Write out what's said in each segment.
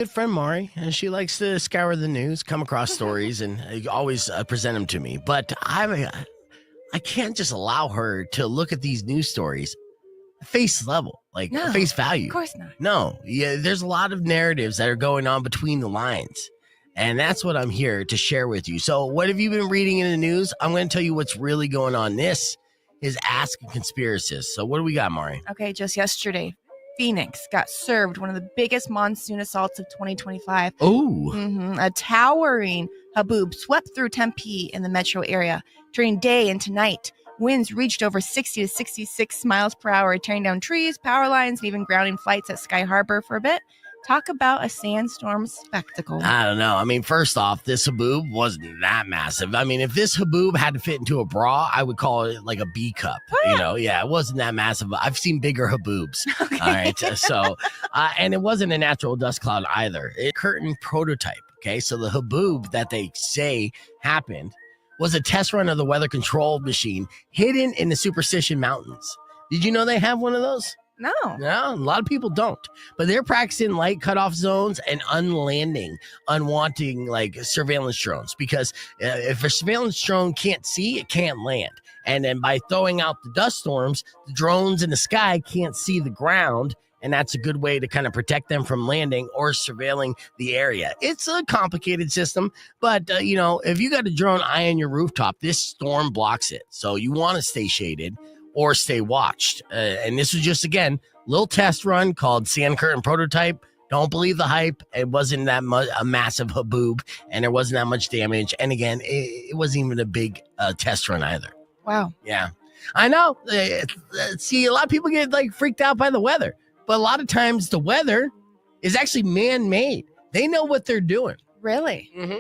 Good friend Mari, and she likes to scour the news, come across stories, and always present them to me. But I can't just allow her to look at these news stories face level, like No, face value. Of course not. No, yeah, there's a lot of narratives that are going on between the lines. And that's what I'm here to share with you. So what have you been reading in the news? I'm going to tell you what's really going on. This is Ask a Conspiracist. So what do we got, Mari? Okay, just yesterday, Phoenix got served one of the biggest monsoon assaults of 2025. Oh. A towering Haboob swept through Tempe in the metro area. During day and tonight, winds reached over 60 to 66 miles per hour, tearing down trees, power lines, and even grounding flights at Sky Harbor for a bit. Talk about a sandstorm spectacle. I don't know. I mean, first off, this Haboob wasn't that massive. I mean, if this Haboob had to fit into a bra, I would call it like a B cup. Yeah, it wasn't that massive. I've seen bigger Haboobs. Okay. All right. So, and it wasn't a natural dust cloud either. It curtain prototype. Okay. So the Haboob that they say happened was a test run of the weather control machine hidden in the Superstition Mountains. Did you know they have one of those? No. No, a lot of people don't. But they're practicing light cutoff zones and unlanding, unwanting like surveillance drones. Because if a surveillance drone can't see, it can't land. And then by throwing out the dust storms, the drones in the sky can't see the ground. And that's a good way to kind of protect them from landing or surveilling the area. It's a complicated system, but, if you got a drone eye on your rooftop, this storm blocks it. So you want to stay shaded or stay watched. And this was just, again, little test run called Sand Curtain Prototype. Don't believe the hype. It wasn't that much a massive Haboob, and there wasn't that much damage. And again, it wasn't even a big test run either. Wow. Yeah, I know. See, a lot of people get like freaked out by the weather. But a lot of times the weather is actually man-made. They know what they're doing. Really? Mm-hmm.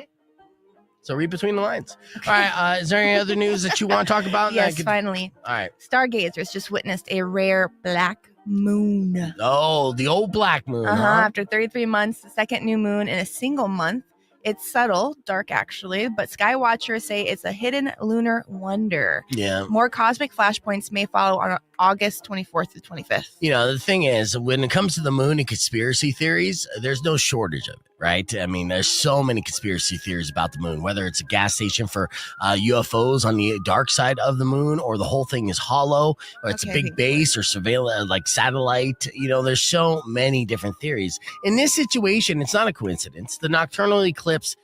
So read between the lines. Okay. All right. Is there any other news that you want to talk about? Yes, finally. All right. Stargazers just witnessed a rare black moon. Oh, the old black moon. After 33 months, the second new moon in a single month. It's subtle, dark actually, but sky watchers say it's a hidden lunar wonder. Yeah. More cosmic flashpoints may follow on August 24th to 25th. The thing is, when it comes to the moon and conspiracy theories, there's no shortage of it, right? I mean, there's so many conspiracy theories about the moon, whether it's a gas station for UFOs on the dark side of the moon, or the whole thing is hollow, or it's a big base or surveillance, like satellite. There's so many different theories. In this situation, it's not a coincidence. The nocturnal eclipse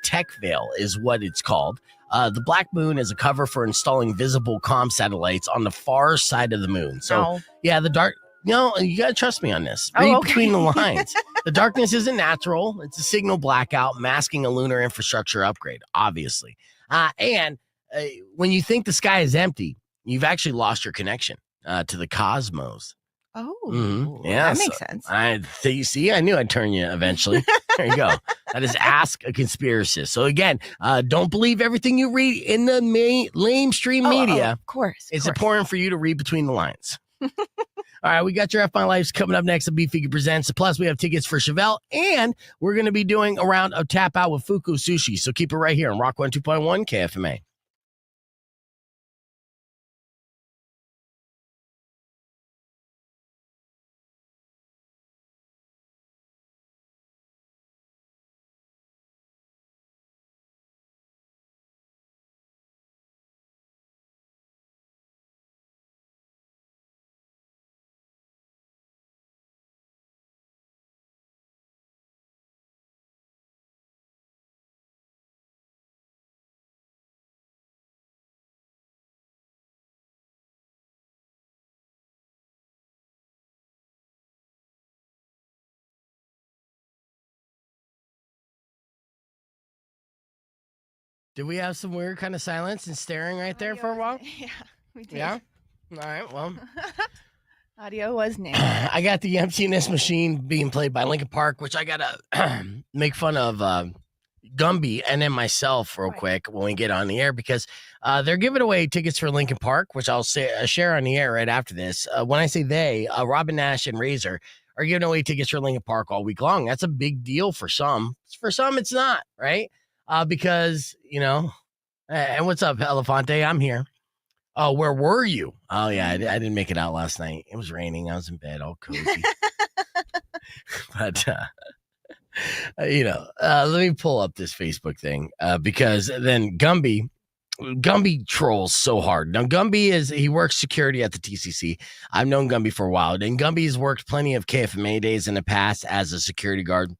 tech veil is what it's called. The black moon is a cover for installing visible comm satellites on the far side of the moon. So, yeah, the dark... No, you got to trust me on this. Read between the lines. The darkness isn't natural. It's a signal blackout masking a lunar infrastructure upgrade, obviously. And when you think the sky is empty, you've actually lost your connection to the cosmos. Oh, yeah, that makes sense. I knew I'd turn you eventually. There you go. That is Ask a Conspiracist. So again, don't believe everything you read in the mainstream media. Of course. It's important for you to read between the lines. All right, we got your F My Life's coming up next. The Beef Figure Presents. Plus, we have tickets for Chevelle, and we're going to be doing a round of Tap Out with Fuku Sushi. So keep it right here on Rock 102.1 KFMA. Did we have some weird kind of silence and staring right there for a while? Yeah, we did. Yeah? All right, well. Audio was new. I got the emptiness machine being played by Linkin Park, which I got to make fun of Gumby and then myself real quick when we get on the air, because they're giving away tickets for Linkin Park, which I'll share on the air right after this. When I say they, Robin Nash and Razor are giving away tickets for Linkin Park all week long. That's a big deal for some. For some, it's not, right? Because, and what's up, Elefante? I'm here. Oh, where were you? Oh, yeah, I didn't make it out last night. It was raining. I was in bed all cozy. But Let me pull up this Facebook thing because then Gumby trolls so hard. Now, he works security at the TCC. I've known Gumby for a while, and Gumby's worked plenty of KFMA days in the past as a security guard.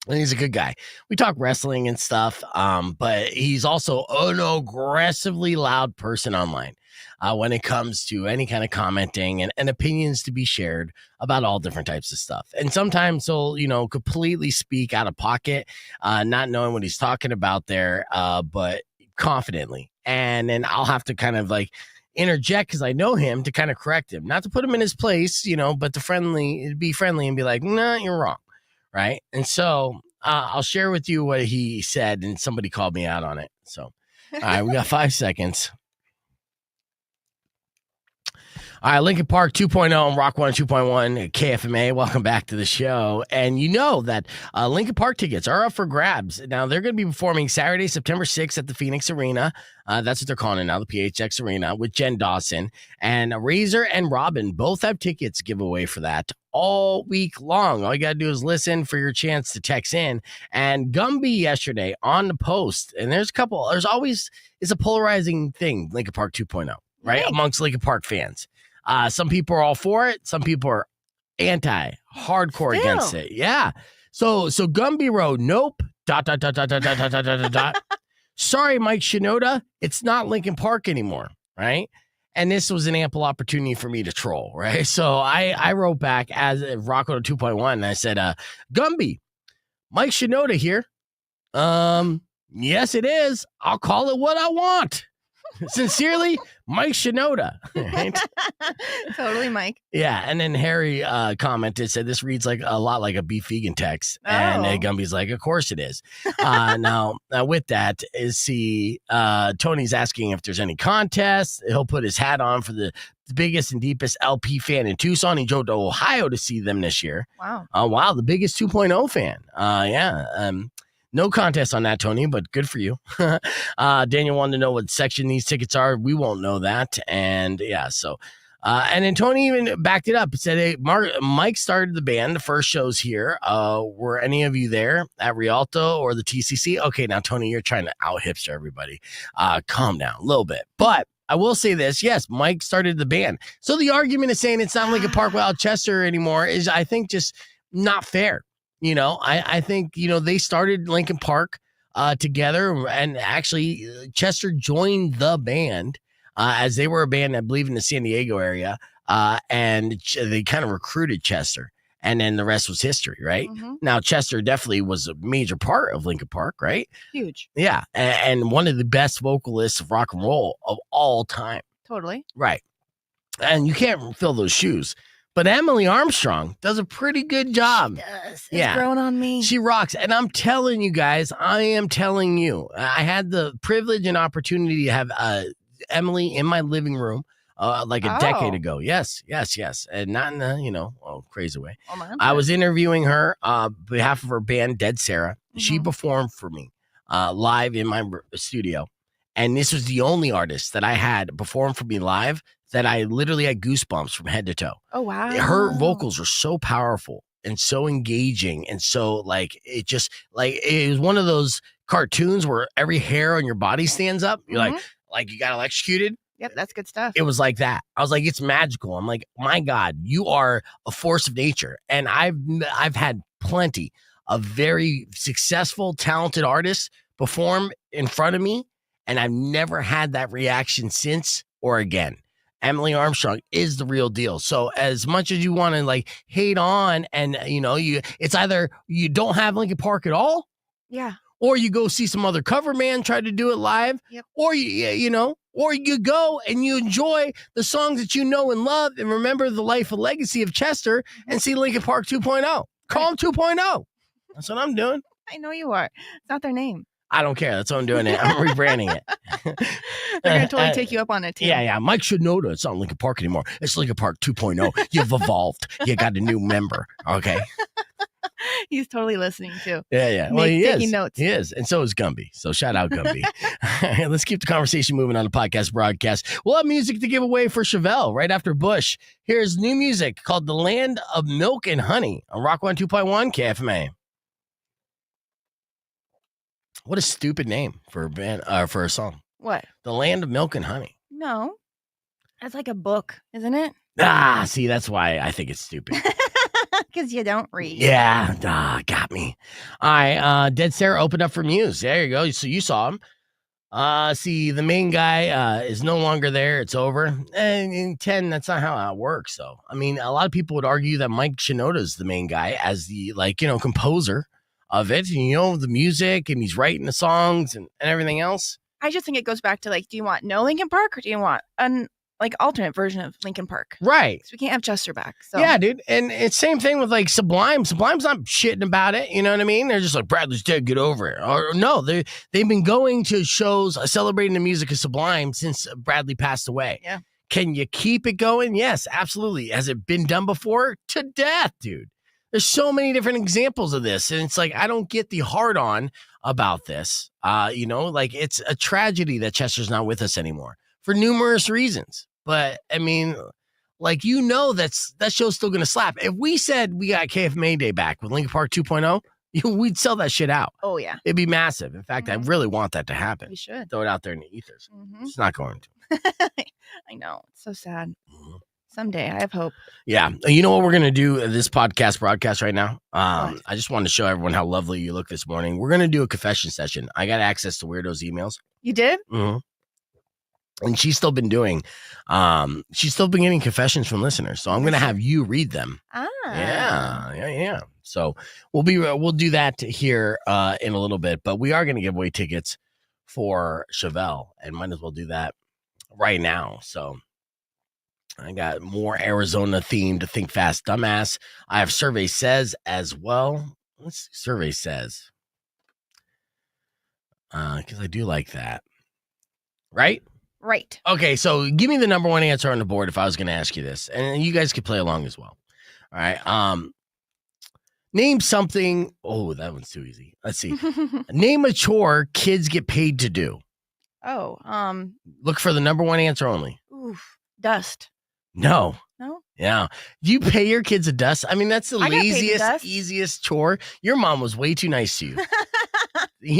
And he's a good guy. We talk wrestling and stuff, but he's also an aggressively loud person online when it comes to any kind of commenting and opinions to be shared about all different types of stuff. And sometimes he'll, completely speak out of pocket, not knowing what he's talking about there, but confidently. And then I'll have to kind of interject because I know him to kind of correct him, not to put him in his place, but to be friendly and be like, nah, you're wrong. Right. And so I'll share with you what he said, and somebody called me out on it. So, all right, we got 5 seconds. All right, Linkin Park 2.0 and Rock 1 2.1 KFMA. Welcome back to the show. And you know that Linkin Park tickets are up for grabs. Now, they're going to be performing Saturday, September 6th at the Phoenix Arena. That's what they're calling it now, the PHX Arena, with Jen Dawson. And Razor and Robin both have tickets to give away for that all week long. All you got to do is listen for your chance to text in. And Gumby yesterday on the post, and there's always is a polarizing thing, Linkin Park 2.0, right? Amongst Linkin Park fans. Some people are all for it. Some people are hardcore against it. Yeah. So Gumby wrote, nope. ... Sorry, Mike Shinoda. It's not Linkin Park anymore. Right. And this was an ample opportunity for me to troll. Right. So I wrote back as Rocco 2.1 and I said, Gumby, Mike Shinoda here. Yes, it is. I'll call it what I want. Sincerely, Mike Shinoda. Right? Totally, Mike. Yeah, and then Harry commented, said this reads like a lot like a beef vegan text, and Gumby's like, of course it is. Now with that is Tony's asking if there's any contests. He'll put his hat on for the biggest and deepest LP fan in Tucson. He drove to Ohio to see them this year. Wow. Wow, the biggest 2.0 fan. No contest on that, Tony, but good for you. Daniel wanted to know what section these tickets are. We won't know that. And yeah, so, and then Tony even backed it up. He said, hey, Mike started the band. The first shows here. Were any of you there at Rialto or the TCC? Okay, now, Tony, you're trying to out hipster everybody. Calm down a little bit. But I will say this. Yes, Mike started the band. So the argument of saying it's not Linkin Park without Chester anymore is, I think, just not fair. I think, they started Linkin Park together, and actually Chester joined the band as they were a band, I believe, in the San Diego area, and they kind of recruited Chester, and then the rest was history, right? Mm-hmm. Now, Chester definitely was a major part of Linkin Park, right? Huge. Yeah, and one of the best vocalists of rock and roll of all time. Totally. Right. And you can't fill those shoes. But Emily Armstrong does a pretty good job. She does. It's grown on me. She rocks. And I'm telling you guys, I had the privilege and opportunity to have Emily in my living room like a decade ago. Yes. And not in a crazy way. I was interviewing her on behalf of her band, Dead Sarah. Mm-hmm. She performed for me live in my studio. And this was the only artist that I had perform for me live that I literally had goosebumps from head to toe. Oh, wow. Her vocals are so powerful and so engaging. And so it was one of those cartoons where every hair on your body stands up. You're like you got electrocuted. Yep, that's good stuff. It was like that. I was like, it's magical. I'm like, my God, you are a force of nature. And I've had plenty of very successful, talented artists perform in front of me. And I've never had that reaction since or again. Emily Armstrong is the real deal. So as much as you want to hate on and, it's either you don't have Linkin Park at all. Yeah. Or you go see some other cover man try to do it live. Yep. Or or you go and you enjoy the songs that you know and love and remember the life and legacy of Chester and see Linkin Park 2.0. Call them 2.0. That's what I'm doing. I know you are. It's not their name. I don't care. That's what I'm doing. I'm rebranding it. They're going to totally take you up on it, too. Yeah. Mike should know that it's not Linkin Park anymore. It's Linkin Park 2.0. You've evolved. You got a new member. Okay. He's totally listening, too. Yeah. Well, he taking is. Notes. He is. And so is Gumby. So shout out Gumby. Let's keep the conversation moving on the podcast broadcast. We'll have music to give away for Chevelle right after Bush. Here's new music called The Land of Milk and Honey on Rock 1 2.1 KFMA. What a stupid name for a band, for a song. What? The Land of Milk and Honey. No. That's like a book, isn't it? See, that's why I think it's stupid. Because you don't read. Yeah, got me. All right, Dead Sarah opened up for Muse. There you go. So you saw him. See, the main guy is no longer there. It's over. And in 10, that's not how it works, though. I mean, a lot of people would argue that Mike Shinoda's the main guy as the, composer of it. And, the music, and he's writing the songs and everything else. I just think it goes back to, do you want no Linkin Park or do you want an alternate version of Linkin Park? Right. So we can't have Chester back. So. Yeah, dude. And it's same thing with Sublime. Sublime's not shitting about it. You know what I mean? They're just like, Bradley's dead, get over it. Or no, they've been going to shows celebrating the music of Sublime since Bradley passed away. Yeah. Can you keep it going? Yes, absolutely. Has it been done before? To death, dude. There's so many different examples of this. And it's I don't get the hard on about this. It's a tragedy that Chester's not with us anymore for numerous reasons. But I mean, that show's still gonna slap. If we said we got KFMA Day back with Linkin Park 2.0, we'd sell that shit out. Oh yeah, it'd be massive. In fact, I really want that to happen. We should throw it out there in the ethers. It's not going to. I know, it's so sad. Someday, I have hope. Yeah, you know what we're gonna do this broadcast right now. I just wanted to show everyone how lovely you look this morning. We're gonna do a confession session. I got access to Weirdo's emails. You did? Mm-hmm. And she's still been getting confessions from listeners. So I'm going to have you read them. Yeah. So we'll do that here in a little bit, but we are going to give away tickets for Chevelle and might as well do that right now. So I got more Arizona themed Think Fast Dumbass. I have Survey Says as well. Let's see, Survey Says. Because I do like that. Right? Right. Okay, so give me the number one answer on the board if I was going to ask you this. And you guys could play along as well. All right. Name something. Oh, that one's too easy. Let's see. Name a chore kids get paid to do. Oh. Look for the number one answer only. Oof. Dust. No. No? Yeah. Do you pay your kids a dust? I mean, that's the laziest, easiest chore. Your mom was way too nice to you.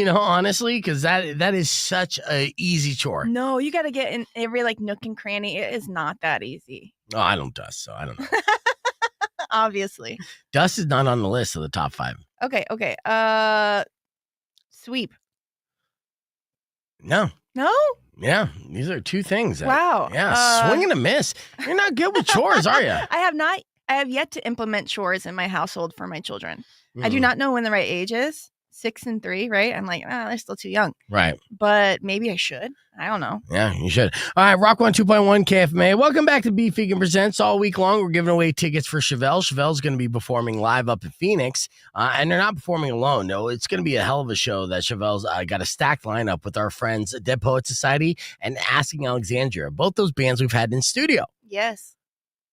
Honestly, because that is such a easy chore. No, you got to get in every nook and cranny. It is not that easy. Oh, I don't dust, so I don't know. Obviously. Dust is not on the list of the top 5. Okay. Sweep. No. No? Yeah, these are 2 things. Wow. Yeah, swing and a miss. You're not good with chores, are you? I have yet to implement chores in my household for my children. I do not know when the right age is. 6 and 3, right? I'm they're still too young. Right. But maybe I should. I don't know. Yeah, you should. All right, Rock 1 2.1 KFMA. Welcome back to Beef Vegan Presents. All week long, we're giving away tickets for Chevelle. Chevelle's going to be performing live up in Phoenix. And they're not performing alone. No, it's going to be a hell of a show that Chevelle's got a stacked lineup with our friends Dead Poet Society and Asking Alexandria. Both those bands we've had in studio. Yes.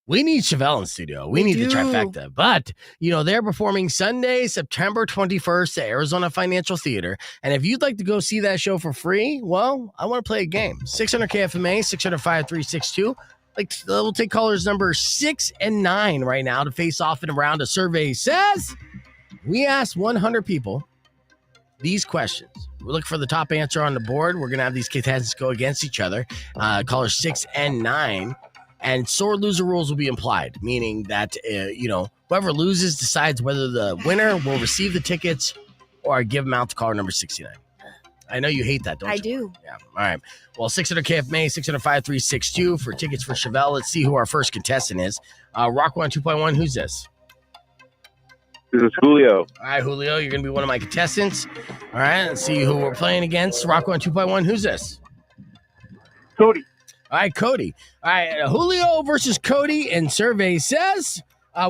We need Chevelle in studio. We need the trifecta. But, they're performing Sunday, September 21st at Arizona Financial Theater. And if you'd like to go see that show for free, well, I want to play a game. 600 KFMA, 600-5362. We'll take callers number 6 and 9 right now to face off in a round. A survey says we asked 100 people these questions. We look for the top answer on the board. We're going to have these contestants go against each other. Callers 6 and 9. And sore loser rules will be implied, meaning that, whoever loses decides whether the winner will receive the tickets or give them out to caller number 69. I know you hate that, don't you? I do. Yeah. All right. Well, 600 KFMA, 600-5362 for tickets for Chevelle. Let's see who our first contestant is. Rock 1 2.1, who's this? This is Julio. All right, Julio, you're going to be one of my contestants. All right, let's see who we're playing against. Rock 1 2.1, who's this? Cody. All right, Cody. All right, Julio versus Cody, and survey says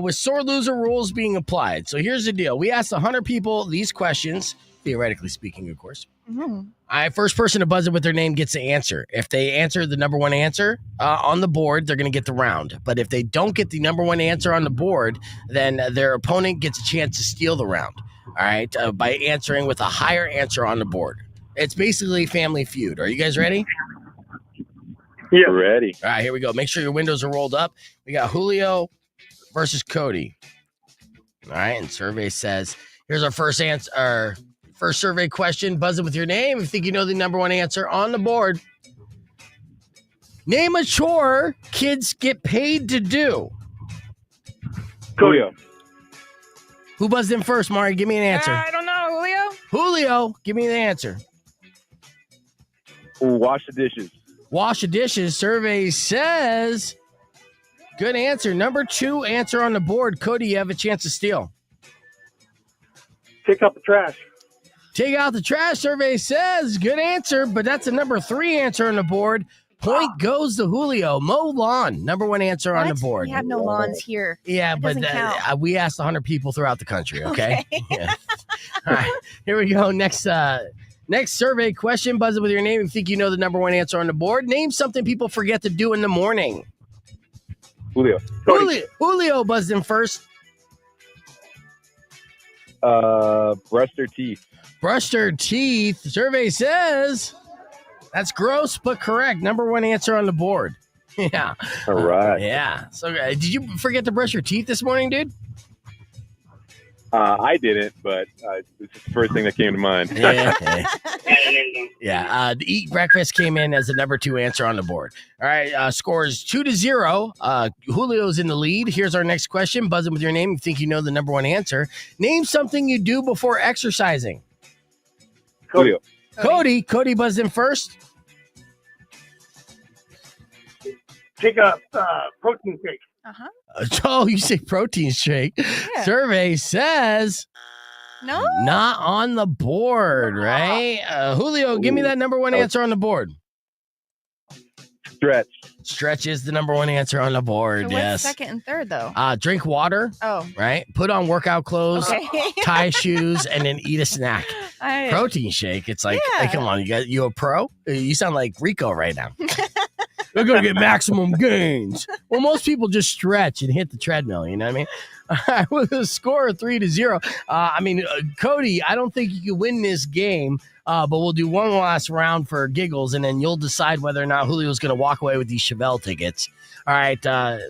with sore loser rules being applied. So here's the deal. We asked 100 people these questions, theoretically speaking, of course. Mm-hmm. All right, first person to buzz it with their name gets the answer. If they answer the number one answer on the board, they're going to get the round. But if they don't get the number one answer on the board, then their opponent gets a chance to steal the round. All right, by answering with a higher answer on the board. It's basically Family Feud. Are you guys ready? Yeah, ready. All right, here we go. Make sure your windows are rolled up. We got Julio versus Cody. All right, and survey says, here's our first answer, First survey question, buzz in with your name if you think you know the number one answer on the board. Name a chore kids get paid to do. Julio. Who buzzed in first, Mari? Give me an answer. I don't know, Julio. Julio, give me the answer. Wash the dishes. Wash the dishes. Survey says good answer. Number 2 answer on the board. Cody, you have a chance to steal. Pick up the trash. Take out the trash. Survey says good answer, but that's a number 3 answer on the board. Point goes to Julio. Mow lawn. Number 1 answer on the board. We have no lawns here. Yeah, That but doesn't count. we asked 100 people throughout the country, okay? Okay. Yeah. All right, here we go. Next survey question. Buzz it with your name if you think you know the number 1 answer on the board. Name something people forget to do in the morning. Julio. Julio buzzed in first. Brush their teeth. Brush their teeth. Survey says that's gross, but correct. Number 1 answer on the board. Yeah. All right. Yeah. So did you forget to brush your teeth this morning, dude? I didn't, but this is the first thing that came to mind. Yeah. Yeah. The eat breakfast came in as the number 2 answer on the board. All right. Scores 2-0. Julio's in the lead. Here's our next question. Buzz in with your name if you think you know the number 1 answer. Name something you do before exercising. Julio. Cody buzzed in first. Take a protein shake. Uh-huh. Oh, you say protein shake. Yeah. Survey says No? not on the board, right? Julio, give me that number 1 answer on the board. Stretch. Stretch is the number 1 answer on the board. So what's Yes. second and third, though? Drink water, Oh. right? Put on workout clothes, Okay. tie shoes, and then eat a snack. I- Protein shake. It's like, Yeah. hey, come on, you a pro? You sound like Rico right now. We're going to get maximum gains. Well, most people just stretch and hit the treadmill, you know what I mean? All right, with a score of 3-0. Cody, I don't think you can win this game, but we'll do one last round for giggles, and then you'll decide whether or not Julio's going to walk away with these Chevelle tickets. All right,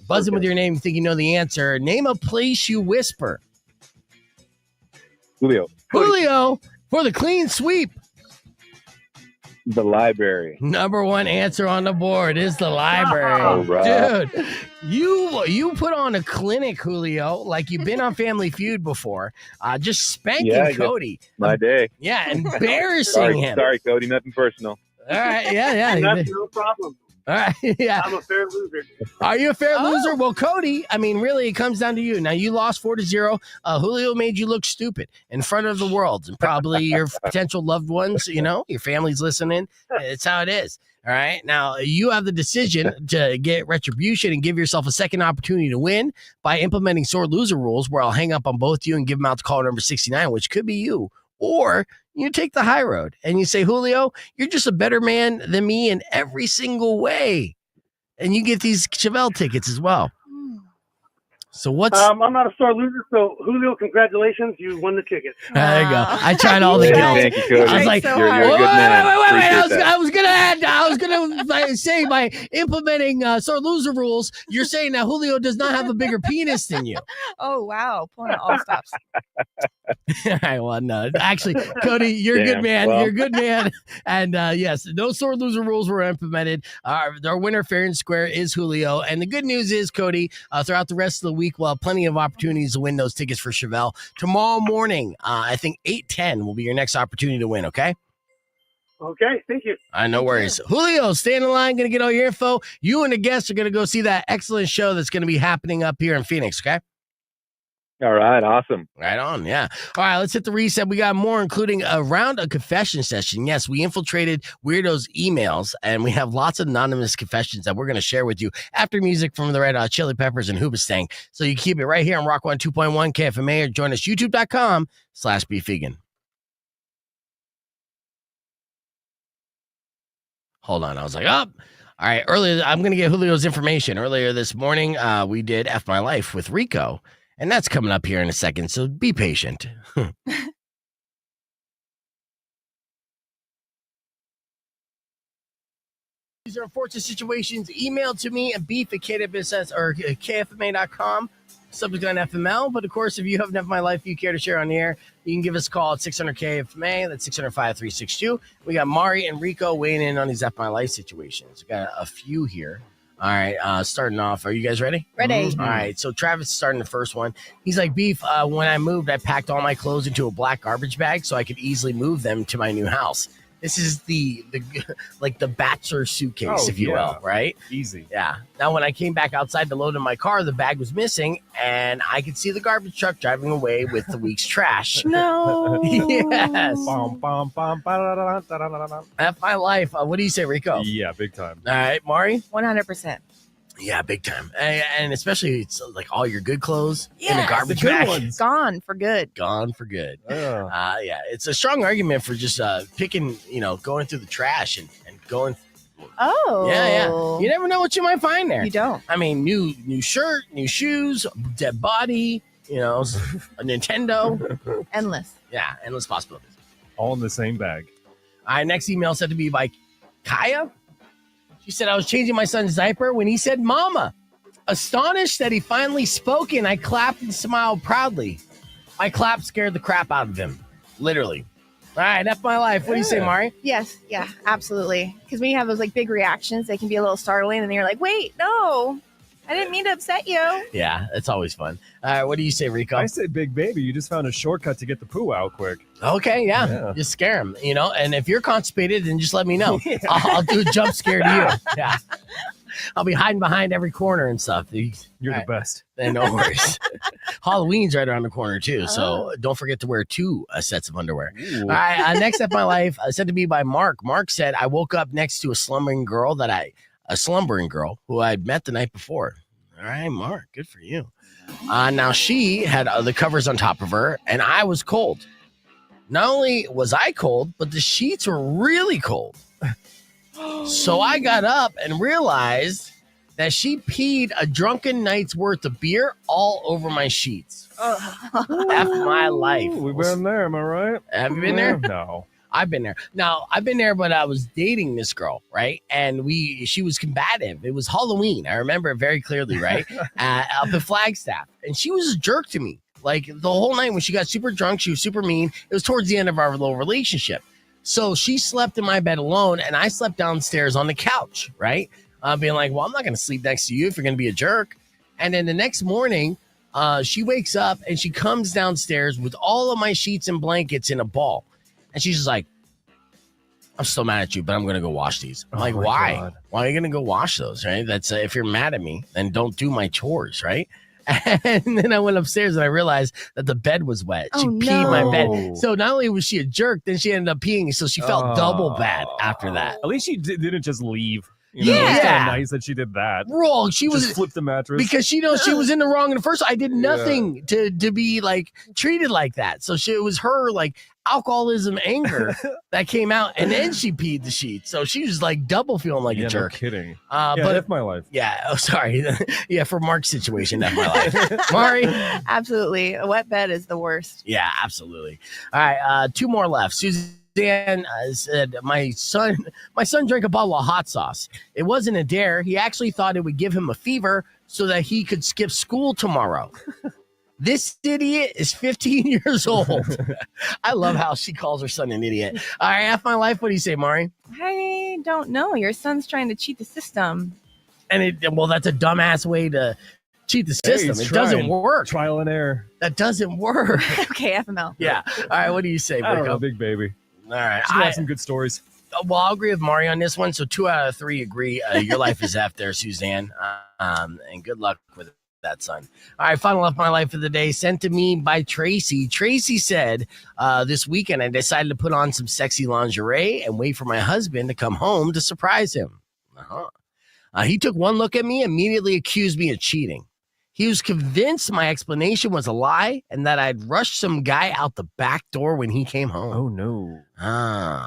buzz in with your name. You think you know the answer. Name a place you whisper. Julio. Julio for the clean sweep. The library. Number 1 answer on the board is the library. All right. Dude, you put on a clinic, Julio, like you've been on Family Feud before, just spanking Cody. My day. Yeah, embarrassing him. Sorry, Cody. Nothing personal. All right, yeah. That's no problem. All right, yeah. I'm a fair loser. Are you a fair loser? Well, Cody, really, it comes down to you. Now, you lost 4-0. Julio made you look stupid in front of the world and probably your potential loved ones, your family's listening. It's how it is. All right. Now, you have the decision to get retribution and give yourself a second opportunity to win by implementing sore loser rules where I'll hang up on both you and give them out to caller number 69, which could be you. Or you take the high road and you say, Julio, you're just a better man than me in every single way. And you get these Chevelle tickets as well. So what's... I'm not a sore loser, so Julio, congratulations. You won the ticket. There you go. I tried all the guilt. Thank you, Cody. I was like, so you're a hard. good man. Wait. Appreciate that. I was gonna say by implementing sore loser rules, you're saying that Julio does not have a bigger penis than you. Oh, wow. Pulling out all stops. All right, well, no. Actually, Cody, you're a good Damn, man. well. You're a good man. And yes, no sore loser rules were implemented. Our winner, fair and square, is Julio. And the good news is, Cody, throughout the rest of the week, we'll have plenty of opportunities to win those tickets for Chevelle. Tomorrow morning, I think 8:10 will be your next opportunity to win, okay? Okay, thank you. No worries. Julio, stay in the line. Going to get all your info. You and the guests are going to go see that excellent show that's going to be happening up here in Phoenix, okay? All right, awesome. Right on, yeah. All right, let's hit the reset. We got more, including a round of confession session. Yes, we infiltrated Weirdo's emails, and we have lots of anonymous confessions that we're going to share with you after music from the Red Hot Chili Peppers and Hoobastank. So you keep it right here on Rock 102.1 KFMA or join us youtube.com/beefvegan. Hold on, I was like, oh. All right, earlier, I'm going to get Julio's information. Earlier this morning, we did F My Life with Rico. And that's coming up here in a second, so be patient. These are unfortunate situations. Email to me at beef@kfma.com. subject line FML. But of course, if you have enough of my life you care to share on the air, you can give us a call at 600K FMA. That's 600-5362. We got Mari and Rico weighing in on these F My Life situations. We got a few here. All right, starting off. Are you guys ready? Ready. All right, so Travis is starting the first one. He's like, Beef, when I moved, I packed all my clothes into a black garbage bag so I could easily move them to my new house. This is the like the bachelor suitcase, if you will, right? Easy. Yeah. Now, when I came back outside to load in my car, the bag was missing, and I could see the garbage truck driving away with the week's trash. No. Yes. Bum, bum, bum, ba-da-da-da-da-da-da-da. F My Life. What do you say, Rico? Yeah, big time. All right, Mari? 100%. Yeah, big time. And especially it's like all your good clothes in a Yes. garbage The good bag. ones. Gone for good. Gone for good. Ugh. Yeah, it's a strong argument for just picking, going through the trash and going. Oh. Yeah. You never know what you might find there. You don't. I mean, new shirt, new shoes, dead body, a Nintendo. Endless. Yeah, endless possibilities. All in the same bag. All right, next email said to be by Kaya. She said, I was changing my son's diaper when he said, Mama. Astonished that he finally spoken, I clapped and smiled proudly. My clap scared the crap out of him. Literally. All right, F My Life. What do you say, Mari? Yes. Yeah, absolutely. Because when you have those like big reactions, they can be a little startling, and then you're like, wait, no, I didn't mean to upset you. Yeah, it's always fun. All right, what do you say, Rico? I say, big baby, you just found a shortcut to get the poo out quick. Okay, yeah. Yeah. Just scare him, and if you're constipated, then just let me know. Yeah. I'll do a jump scare to you. Yeah. I'll be hiding behind every corner and stuff. You're All the best. right, no worries. Halloween's right around the corner, too, so don't forget to wear 2 sets of underwear. Ooh. All right, next F My Life, said to be by Mark. Mark said, I woke up next to a slumbering girl who I'd met the night before. All right, Mark, good for you. Now she had the covers on top of her, and I was cold. Not only was I cold, but the sheets were really cold. So I got up and realized that she peed a drunken night's worth of beer all over my sheets. F My Life. Ooh, we've been there, am I right? Have you been there? No. I've been there. Now, I've been there, but I was dating this girl, right? And she was combative. It was Halloween. I remember it very clearly, right? Up at Flagstaff. And she was a jerk to me. Like the whole night when she got super drunk, she was super mean. It was towards the end of our little relationship. So she slept in my bed alone, and I slept downstairs on the couch, right? Being like, well, I'm not going to sleep next to you if you're going to be a jerk. And then the next morning, she wakes up, and she comes downstairs with all of my sheets and blankets in a ball. And she's just like, I'm still mad at you, but I'm going to go wash these. I'm like, my why? God. Why are you going to go wash those, right? That's if you're mad at me, then don't do my chores, right? And then I went upstairs and I realized that the bed was wet. She peed my bed. So not only was she a jerk, then she ended up peeing. So she felt double bad after that. At least she didn't just leave. It's Yeah. kind of nice that she did that. Wrong. She was Just flipped the mattress. because she knows she was in the wrong in the first. I did nothing to be like treated like that. So it was her like alcoholism anger that came out, and then she peed the sheet. So she was like double feeling like a jerk. No kidding. But F My Life. yeah, oh sorry, yeah, for Mark's situation, F My Life. Mari. Absolutely. A wet bed is the worst. Yeah, absolutely. All right, 2 more left. Suzanne said, my son drank a bottle of hot sauce. It wasn't a dare. He actually thought it would give him a fever so that he could skip school tomorrow. This idiot is 15 years old. I love how she calls her son an idiot. All right, F My Life. What do you say, Mari? I don't know. Your son's trying to cheat the system. And that's a dumbass way to cheat the system. he's It trying. doesn't work. Trial and error. That doesn't work. Okay, FML. Yeah. All right, what do you say, I don't know, Brico? big baby. All right. She's got some good stories. Well, I'll agree with Mari on this one. So 2 out of 3 agree. Your life is F there, Suzanne. And good luck with that, son. All right, final F My Life of the day sent to me by Tracy. Tracy said, this weekend I decided to put on some sexy lingerie and wait for my husband to come home to surprise him. He took one look at me, immediately accused me of cheating. He was convinced my explanation was a lie and that I'd rushed some guy out the back door when he came home. Oh, no.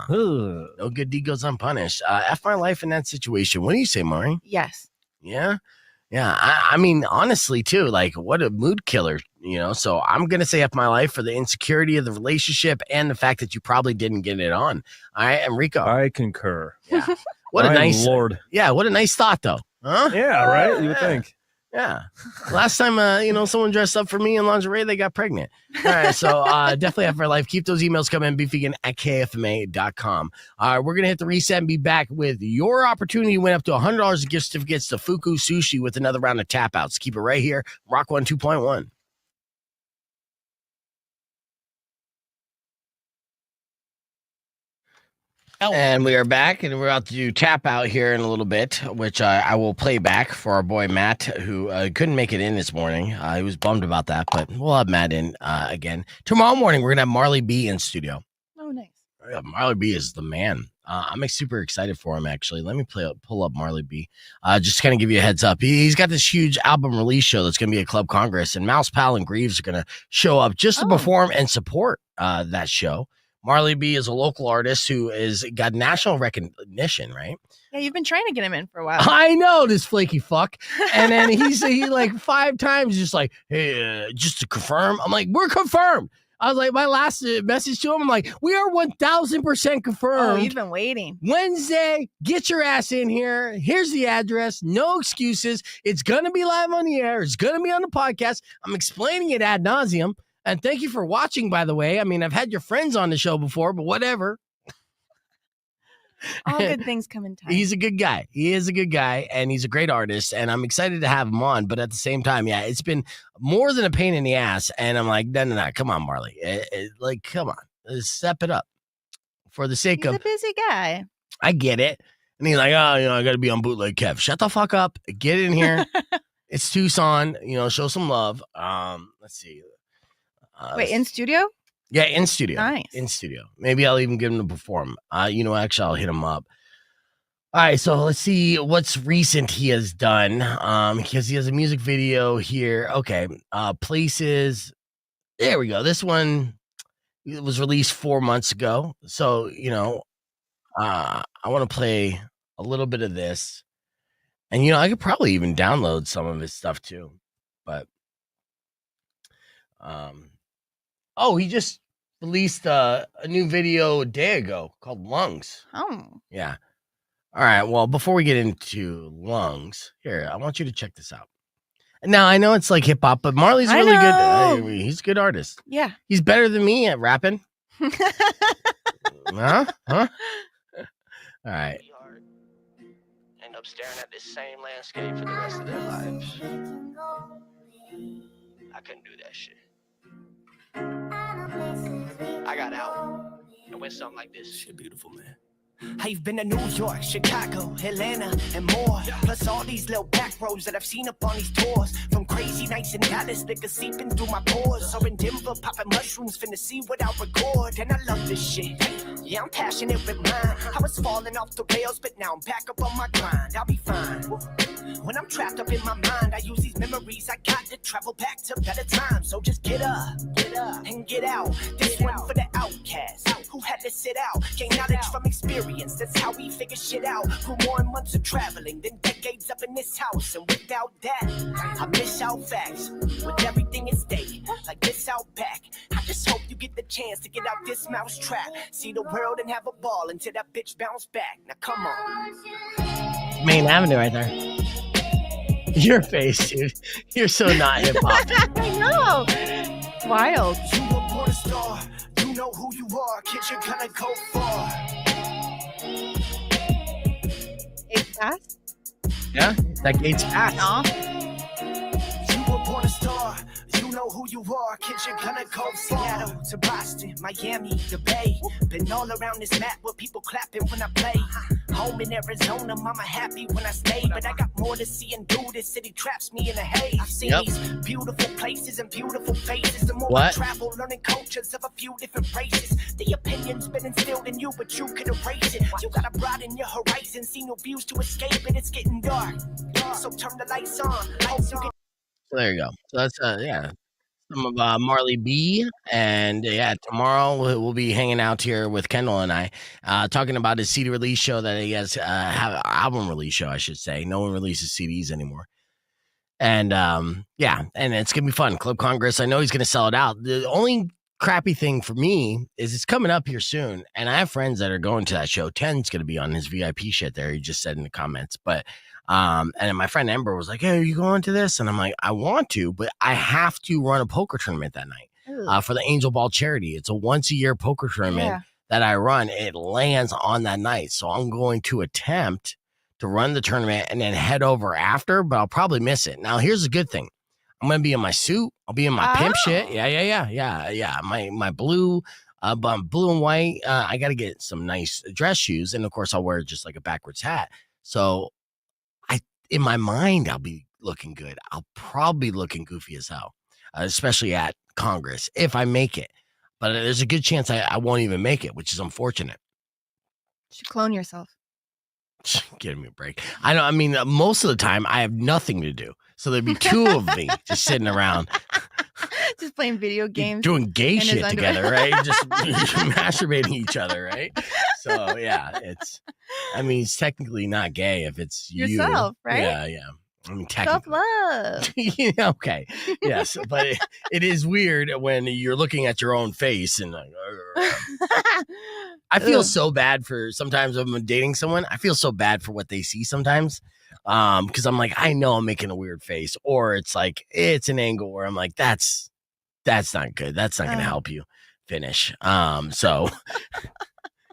No good deed goes unpunished. F My Life in that situation. What do you say, Mari? Yes. Yeah. Yeah. I mean, honestly, too, like what a mood killer, So I'm going to say F My Life for the insecurity of the relationship and the fact that you probably didn't get it on. All right. Enrico. I concur. Yeah. What a My nice Lord. Yeah. What a nice thought, though. Huh? Yeah, right? You would think. Yeah. Last time, someone dressed up for me in lingerie, they got pregnant. All right. So definitely have for life. Keep those emails coming. beefvegan@kfma.com. All right. We're going to hit the reset and be back with your opportunity to win up to $100 in gift certificates to Fuku Sushi with another round of tap outs. Keep it right here. Rock 1 2.1. And we are back, and we're about to do tap out here in a little bit, which I will play back for our boy Matt, who couldn't make it in this morning. He was bummed about that, but we'll have Matt in again. Tomorrow morning, we're going to have Marley B in studio. Oh, nice. Marley B is the man. I'm super excited for him, actually. Let me pull up Marley B. Just kind of give you a heads up. He's got this huge album release show that's going to be at Club Congress, and Mouse Pal and Greaves are going to show up just to perform and support that show. Marley B is a local artist who is got national recognition, right? Yeah, you've been trying to get him in for a while. I know, this flaky fuck. And then he like 5 times just like, hey, just to confirm. I'm like, we're confirmed. I was like, my last message to him, I'm like, we are 1,000% confirmed. Oh, you've been waiting. Wednesday, get your ass in here. Here's the address. No excuses. It's going to be live on the air. It's going to be on the podcast. I'm explaining it ad nauseum. And thank you for watching, by the way. I mean, I've had your friends on the show before, but whatever. All good things come in time. He's a good guy. He is a good guy, and he's a great artist, and I'm excited to have him on. But at the same time, yeah, it's been more than a pain in the ass. And I'm like, no, come on, Marley. Come on. Step it up. For the sake He's of... a busy guy. I get it. And he's like, I got to be on Bootleg Kev. Shut the fuck up. Get in here. It's Tucson. Show some love. Let's see. Wait, in studio? Yeah, in studio. Nice. In studio. Maybe I'll even get him to perform. Actually, I'll hit him up. All right, so let's see what's recent he has done. Because he has a music video here. Okay, Places. There we go. This one was released 4 months ago. So, I want to play a little bit of this. And, I could probably even download some of his stuff too. But, he just released a new video a day ago called Lungs. Oh. Yeah. All right. Well, before we get into Lungs, here, I want you to check this out. Now, I know it's like hip hop, but Marley's really good. He's a good artist. Yeah. He's better than me at rapping. Huh? All right. End up staring at this same landscape for the rest of their lives. I couldn't do that shit. I got out and went something like this. Shit, beautiful, man. I've been to New York, Chicago, Atlanta, and more. Plus all these little back roads that I've seen up on these tours. From crazy nights in Dallas, liquor seeping through my pores. Or in Denver, popping mushrooms, finna see what I record. And I love this shit. Yeah, I'm passionate with mine. I was falling off the rails, but now I'm back up on my grind. I'll be fine. When I'm trapped up in my mind, I use these memories I got to travel back to better times. So just get up, and get out. This one for the outcast who had to sit out. Gain knowledge from experience, that's how we figure shit out. Grew more in months of traveling than decades up in this house. And without that, I miss out facts. With everything at stake, like this out back. I just hope you get the chance to get out this mouse trap. See the world and have a ball until that bitch bounce back. Now come on. Main Avenue right there. Your face, dude. You're so not hip hop. I know. Wild. You were born a star. You know who you are. Kids, you're gonna go far. It's fast? Yeah, that gate's fast. Aw. You were born a star. You know who you are. Kids, you're gonna go Seattle to Boston, Miami, the Bay. Been all around this map with people clapping when I play. Home in Arizona, mama happy when I stay. But I got more to see and do. This city traps me in a haze. I've seen these beautiful places and beautiful faces. The more I travel, learning cultures of a few different races. The opinion's been instilled in you, but you could erase it. You gotta broaden your horizon, see new views to escape it. It's getting dark, so turn the lights on. So there you go. So that's some of Marley B. And tomorrow we'll be hanging out here with Kendall and I, talking about his CD release show that he has, have album release show, I should say. No one releases CDs anymore. And and it's gonna be fun. Club Congress. I know he's gonna sell it out. The only crappy thing for me is it's coming up here soon, and I have friends that are going to that show. 10's gonna be on his VIP shit there. He just said in the comments, but And then my friend Ember was like, "Hey, are you going to this?" And I'm like, "I want to, but I have to run a poker tournament that night for the Angel Ball charity. It's a once a year poker tournament that I run. It lands on that night, so I'm going to attempt to run the tournament and then head over after, but I'll probably miss it. Now, here's the good thing. I'm going to be in my suit. I'll be in my pimp shit. Yeah. My blue, blue and white. I got to get some nice dress shoes. And of course, I'll wear just like a backwards hat. So in my mind, I'll be looking good. I'll probably be looking goofy as hell, especially at Congress if I make it. But there's a good chance I won't even make it, which is unfortunate. You should clone yourself. Give me a break. I know. I mean, most of the time I have nothing to do, so there'd be two of me just sitting around, just playing video games, doing gay shit together, right? Just masturbating each other, right? So yeah, it's it's technically not gay if it's yourself, right? Yeah. I mean, technically. Self-love. Okay. Yes, but it is weird when you're looking at your own face and like. I feel so bad for sometimes when I'm dating someone. I feel so bad for what they see sometimes, because I'm like, I know I'm making a weird face, or it's like it's an angle where I'm like, that's not good. That's not going to help you finish. So.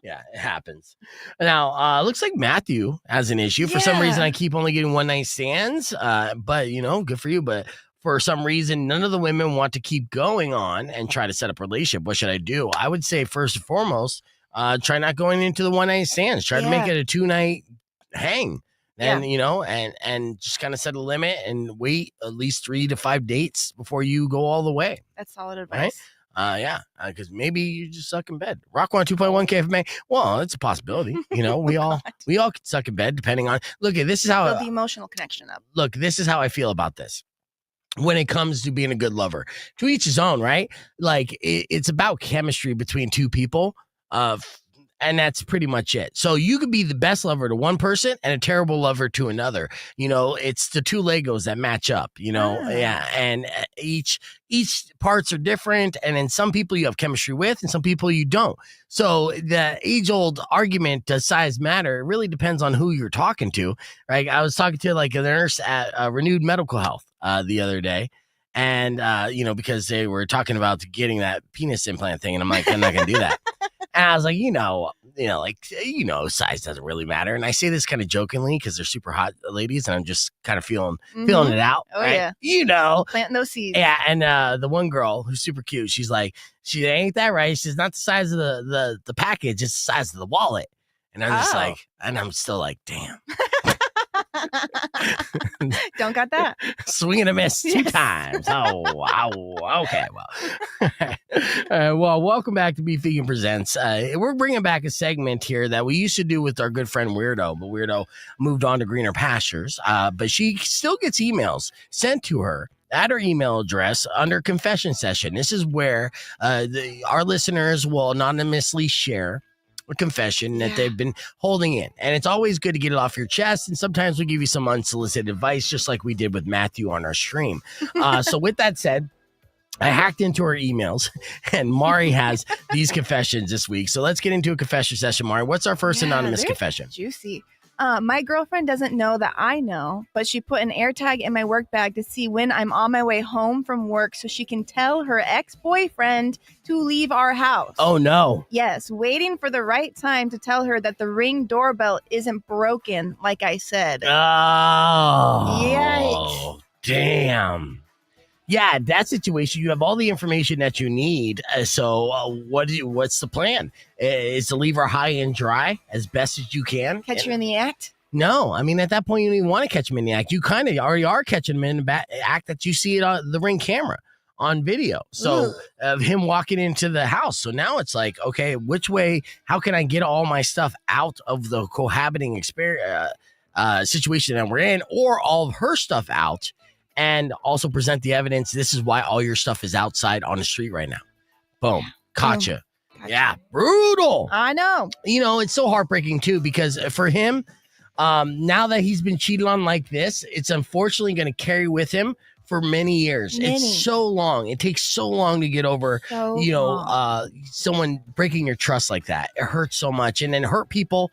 Yeah, it happens. Now, looks like Matthew has an issue. For some reason, I keep only getting one night stands. But, good for you. But for some reason, none of the women want to keep going on and try to set up a relationship. What should I do? I would say, first and foremost, try not going into the one night stands. Try to make it a 2-night hang. And, and just kind of set a limit and wait at least 3 to 5 dates before you go all the way. That's solid advice. Right? Because maybe you just suck in bed. Rock 2.1 KFMA. Well, it's a possibility. We all can suck in bed depending on. Look, this is how build the emotional connection up. Look, this is how I feel about this. When it comes to being a good lover, to each his own, right? Like it's about chemistry between two people. And that's pretty much it. So you could be the best lover to one person and a terrible lover to another. It's the two Legos that match up, Yeah. And each parts are different. And then some people you have chemistry with and some people you don't. So the age-old argument, does size matter? It really depends on who you're talking to, right? I was talking to like a nurse at Renewed Medical Health the other day. And, because they were talking about getting that penis implant thing. And I'm like, I'm not going to do that. And I was like, size doesn't really matter. And I say this kind of jokingly because they're super hot ladies and I'm just kind of feeling it out. Oh, right? Yeah. Planting those seeds. Yeah. And the one girl who's super cute, she's like, she ain't that right. She's not the size of the package. It's the size of the wallet. And I'm just like, and I'm still like, damn. Don't got that. Swing and a miss 2 times. Oh, okay. Well, welcome back to Beef Vegan Presents. We're bringing back a segment here that we used to do with our good friend Weirdo, but Weirdo moved on to greener pastures. But she still gets emails sent to her at her email address under confession session. This is where our listeners will anonymously share a confession that they've been holding in. And it's always good to get it off your chest. And sometimes we give you some unsolicited advice, just like we did with Matthew on our stream. So with that said, I hacked into her emails and Mari has these confessions this week. So let's get into a confession session. Mari, what's our first anonymous confession? Juicy. My girlfriend doesn't know that I know, but she put an AirTag in my work bag to see when I'm on my way home from work so she can tell her ex-boyfriend to leave our house. Oh, no. Yes, waiting for the right time to tell her that the Ring doorbell isn't broken, like I said. Oh. Yikes. Damn. Yeah, that situation, you have all the information that you need. So what's the plan? Is to leave her high and dry as best as you can? Catch her in the act? No. I mean, at that point, you don't even want to catch him in the act. You kind of already are catching him in the act that you see it on the Ring camera on video. So of him walking into the house. So now it's like, okay, which way, how can I get all my stuff out of the cohabiting experience situation that we're in, or all of her stuff out? And also present the evidence. This is why all your stuff is outside on the street right now. Boom. Gotcha. Yeah. Brutal. I know. It's so heartbreaking too, because for him, now that he's been cheated on like this, it's unfortunately going to carry with him for many years. It's so long. It takes so long to get over, someone breaking your trust like that. It hurts so much. And then hurt people.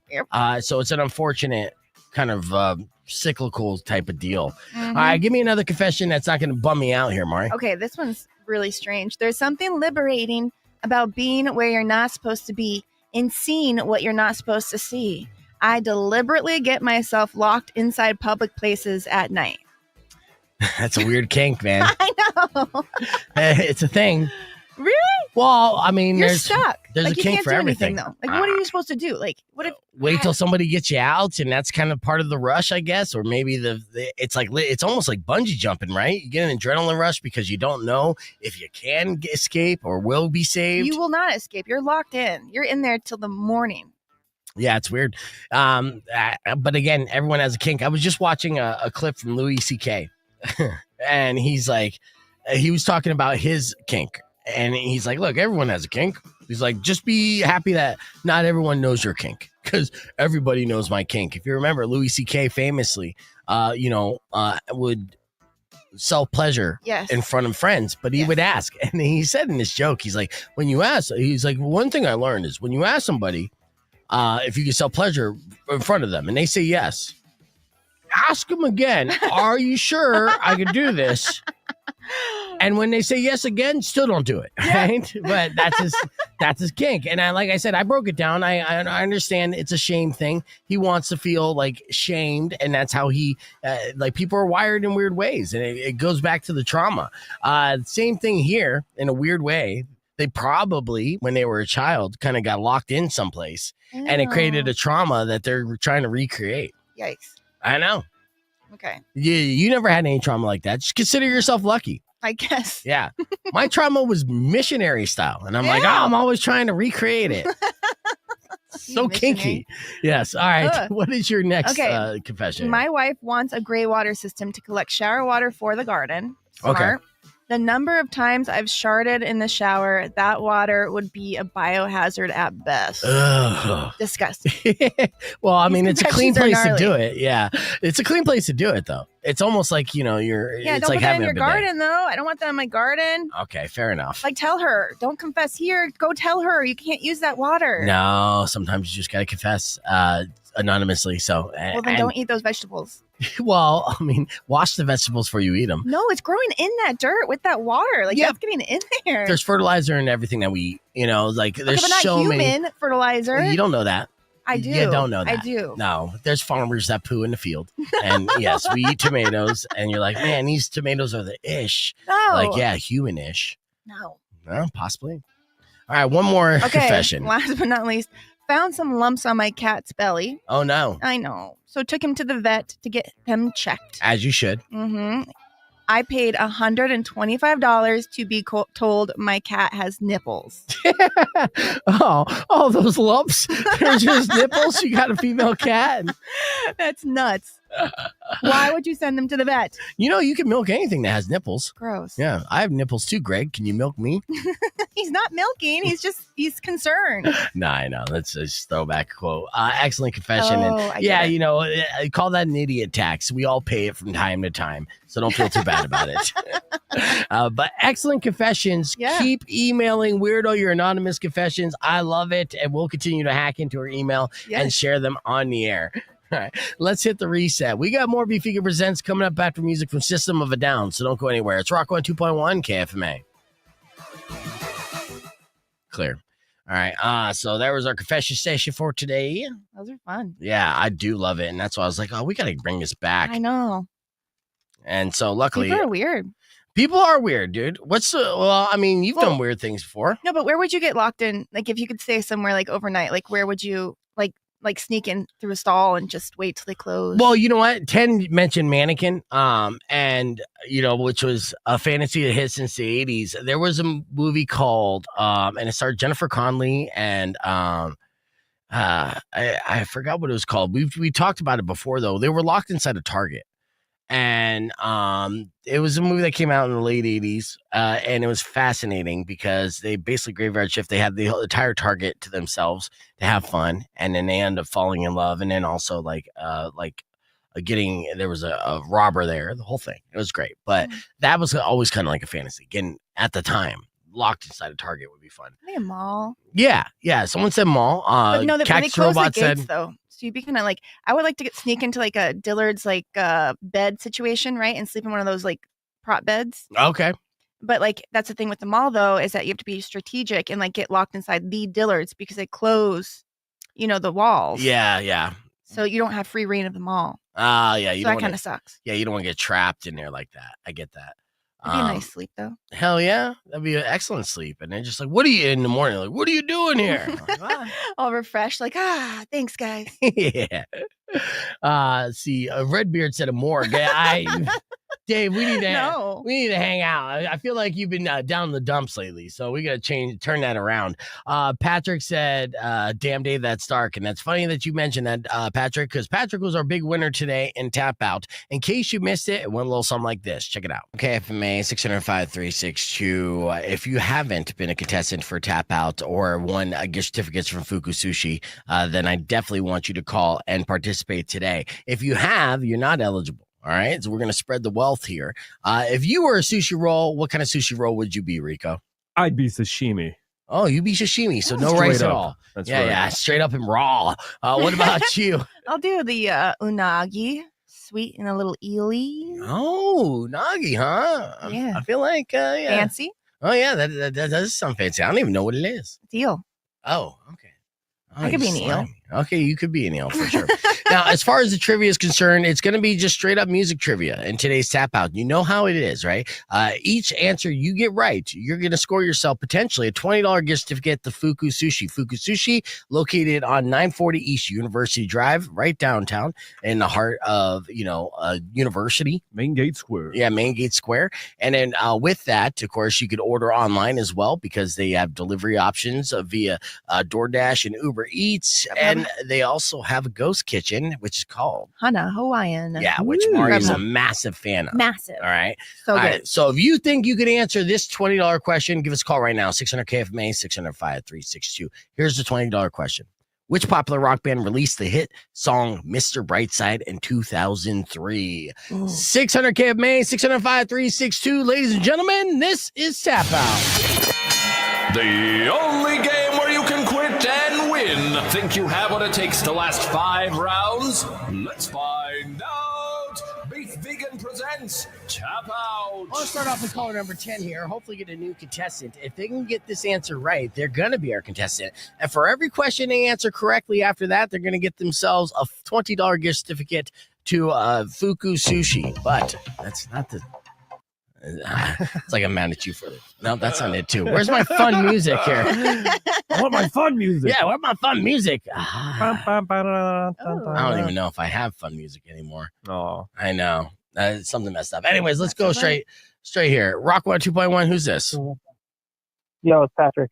Yep. So it's an unfortunate kind of cyclical type of deal. Mhm. All right, give me another confession that's not going to bum me out here, Mari. Okay, this one's really strange. There's something liberating about being where you're not supposed to be and seeing what you're not supposed to see. I deliberately get myself locked inside public places at night. That's a weird kink, man. I know. It's a thing. Really? Well, I mean, You're there's stuck. there's like, a you kink can't for do everything. anything, though. Like, what are you supposed to do? Like, what if... Wait till somebody gets you out, and that's kind of part of the rush, I guess. Or maybe it's almost like bungee jumping, right? You get an adrenaline rush because you don't know if you can escape or will be saved. You will not escape. You're locked in. You're in there till the morning. Yeah, it's weird. But again, everyone has a kink. I was just watching a clip from Louis C.K. and he's like, he was talking about his kink. And he's like, look, everyone has a kink. He's like, just be happy that not everyone knows your kink because everybody knows my kink. If you remember, Louis C.K. famously, would sell pleasure Yes. in front of friends, but he would ask. And he said in this joke, he's like, when you ask, he's like, one thing I learned is when you ask somebody if you can sell pleasure in front of them and they say yes, ask them again, are you sure I can do this? And when they say yes again, still don't do it, right? But that's his kink. And like I said, I broke it down. I understand it's a shame thing. He wants to feel like shamed, and that's how he like people are wired in weird ways, and it goes back to the trauma. Same thing here in a weird way. They probably, when they were a child, kind of got locked in someplace, and it created a trauma that they're trying to recreate. Yikes. I know. Okay. You never had any trauma like that. Just consider yourself lucky. I guess. Yeah. My trauma was missionary style. And I'm like, I'm always trying to recreate it. So kinky. Yes. All right. Ugh. What is your next Okay. confession? My wife wants a gray water system to collect shower water for the garden. Smart. Okay. The number of times I've sharded in the shower, that water would be a biohazard at best. Ugh. Disgusting. Well, I mean, it's a clean place to gnarly. do it. Yeah. It's a clean place to do it, though. It's almost like, you're, Yeah, it's don't like put that having in your a bidet. garden, though. I don't want that in my garden. Okay. Fair enough. Like, tell her. Don't confess here. Go tell her. You can't use that water. No, sometimes you just got to confess anonymously. So, Well, then don't eat those vegetables. Well, I mean, wash the vegetables before you eat them. No, it's growing in that dirt with that water. Like, that's getting in there. There's fertilizer in everything that we eat. Like there's but not so human many. fertilizer. You don't know that. I do. You don't know that. I do. No, there's farmers that poo in the field. And yes, we eat tomatoes. And you're like, man, these tomatoes are the ish. No. Like, yeah, human-ish. No. Well, possibly. All right, one more confession. Last but not least, found some lumps on my cat's belly. Oh, no. I know. So took him to the vet to get them checked. As you should. Mm-hmm. I paid $125 to be told my cat has nipples. Oh, those lumps. They're just nipples. You got a female cat. That's nuts. Why would you send them to the vet? You can milk anything that has nipples. Gross. Yeah, I have nipples too, Greg. Can you milk me? He's not milking. He's concerned. No, I know. That's a throwback quote. Excellent confession. I get it. Call that an idiot tax. We all pay it from time to time. So don't feel too bad about it. But excellent confessions. Yeah. Keep emailing Weirdo your anonymous confessions. I love it. And we'll continue to hack into her email and share them on the air. All right, let's hit the reset. We got more Beefeager Presents coming up after music from System of a Down, so don't go anywhere. It's Rock 102.1 KFMA. Clear. All right, so there was our confession station for today. Those are fun. Yeah, I do love it, and that's why I was like, we got to bring this back. I know. And so luckily... People are weird. People are weird, dude. You've done weird things before. No, but where would you get locked in? Like, if you could stay somewhere, like, overnight, like, where would you, like sneak in through a stall and just wait till they close? Well, you know what? 10 mentioned Mannequin, and which was a fantasy that hit since the 80s. There was a movie called and it starred Jennifer Connelly and I forgot what it was called. We talked about it before though. They were locked inside a Target. And it was a movie that came out in the late 80s, and it was fascinating because they basically graveyard shift. They had the entire Target to themselves to have fun, and then they end up falling in love, and then also there was a robber there. The whole thing, it was great, but that was always kind of like a fantasy. Again, at the time, locked inside a Target would be fun. Maybe a mall. Yeah. Someone said mall. But no, they Cactus closed Robot the gates, said though. So you'd be kind of like, I would like to sneak into like a Dillard's like bed situation, right? And sleep in one of those like prop beds. Okay. But like, that's the thing with the mall though, is that you have to be strategic and like get locked inside the Dillard's because they close, the walls. Yeah. So you don't have free reign of the mall. Yeah. So that kind of sucks. Yeah, you don't want to get trapped in there like that. I get that. It'd be a nice sleep though. Hell yeah. That'd be an excellent sleep. And then just like, what are you in the morning? Like, what are you doing here? Like, All refreshed, like, thanks, guys. yeah. See, Redbeard said a morgue. Dave, we need to hang out. I feel like you've been down in the dumps lately, so we got to turn that around. Patrick said, damn Dave, that's dark. And that's funny that you mentioned that, Patrick, because Patrick was our big winner today in Tap Out. In case you missed it went a little something like this. Check it out. Okay, FMA 605-362. If you haven't been a contestant for Tap Out or won gift certificates from Fuku Sushi, then I definitely want you to call and participate today. If you have, you're not eligible. All right, so we're going to spread the wealth here. If you were a sushi roll, what kind of sushi roll would you be, Rico? I'd be sashimi. Oh, you'd be sashimi, so no Straight rice at up. all. That's yeah, right. yeah, straight up and raw. What about you? I'll do the unagi, sweet and a little eely. Oh, nagi, huh? Yeah. I feel like, yeah. Fancy. Oh, yeah, that does sound fancy. I don't even know what it is. Deal. Oh, okay. Oh, I could be you an eel. slimy. Okay, you could be an eel for sure. Now, as far as the trivia is concerned, it's going to be just straight up music trivia in today's Tap Out. You know how it is, right? Each answer you get right, you're going to score yourself potentially a $20 gift certificate to Fuku Sushi. Fuku Sushi, located on 940 East University Drive, right downtown in the heart of, university. Main Gate Square. Yeah, Main Gate Square. And then with that, of course, you could order online as well because they have delivery options via DoorDash and Uber Eats. And they also have a ghost kitchen, which is called Hana Hawaiian. Yeah, which Mari's a massive fan of. Massive. All right. So All good. right. So if you think you could answer this $20 question, give us a call right now, 600-KFMA, 605-362. Here's the $20 question. Which popular rock band released the hit song Mr. Brightside in 2003? 600-KFMA, 605-362. Ladies and gentlemen, this is Tap Out. The only game where you can quit and win. Think you have what it takes to last 5 rounds? Let's find out. Beef Vegan presents Tap Out. I'll start off with caller number 10 here. Hopefully get a new contestant. If they can get this answer right, they're going to be our contestant. And for every question they answer correctly after that, they're going to get themselves a $20 gift certificate to Fuku Sushi. But that's not the... it's like I'm mad at you for it. No, that's not it too. Where's my fun music here? I want my fun music. Yeah, where's my fun music? I I don't even know if I have fun music anymore. Oh, I know. Something messed up. Anyways, let's go straight here. Rock 2.1, who's this? Yo, it's Patrick.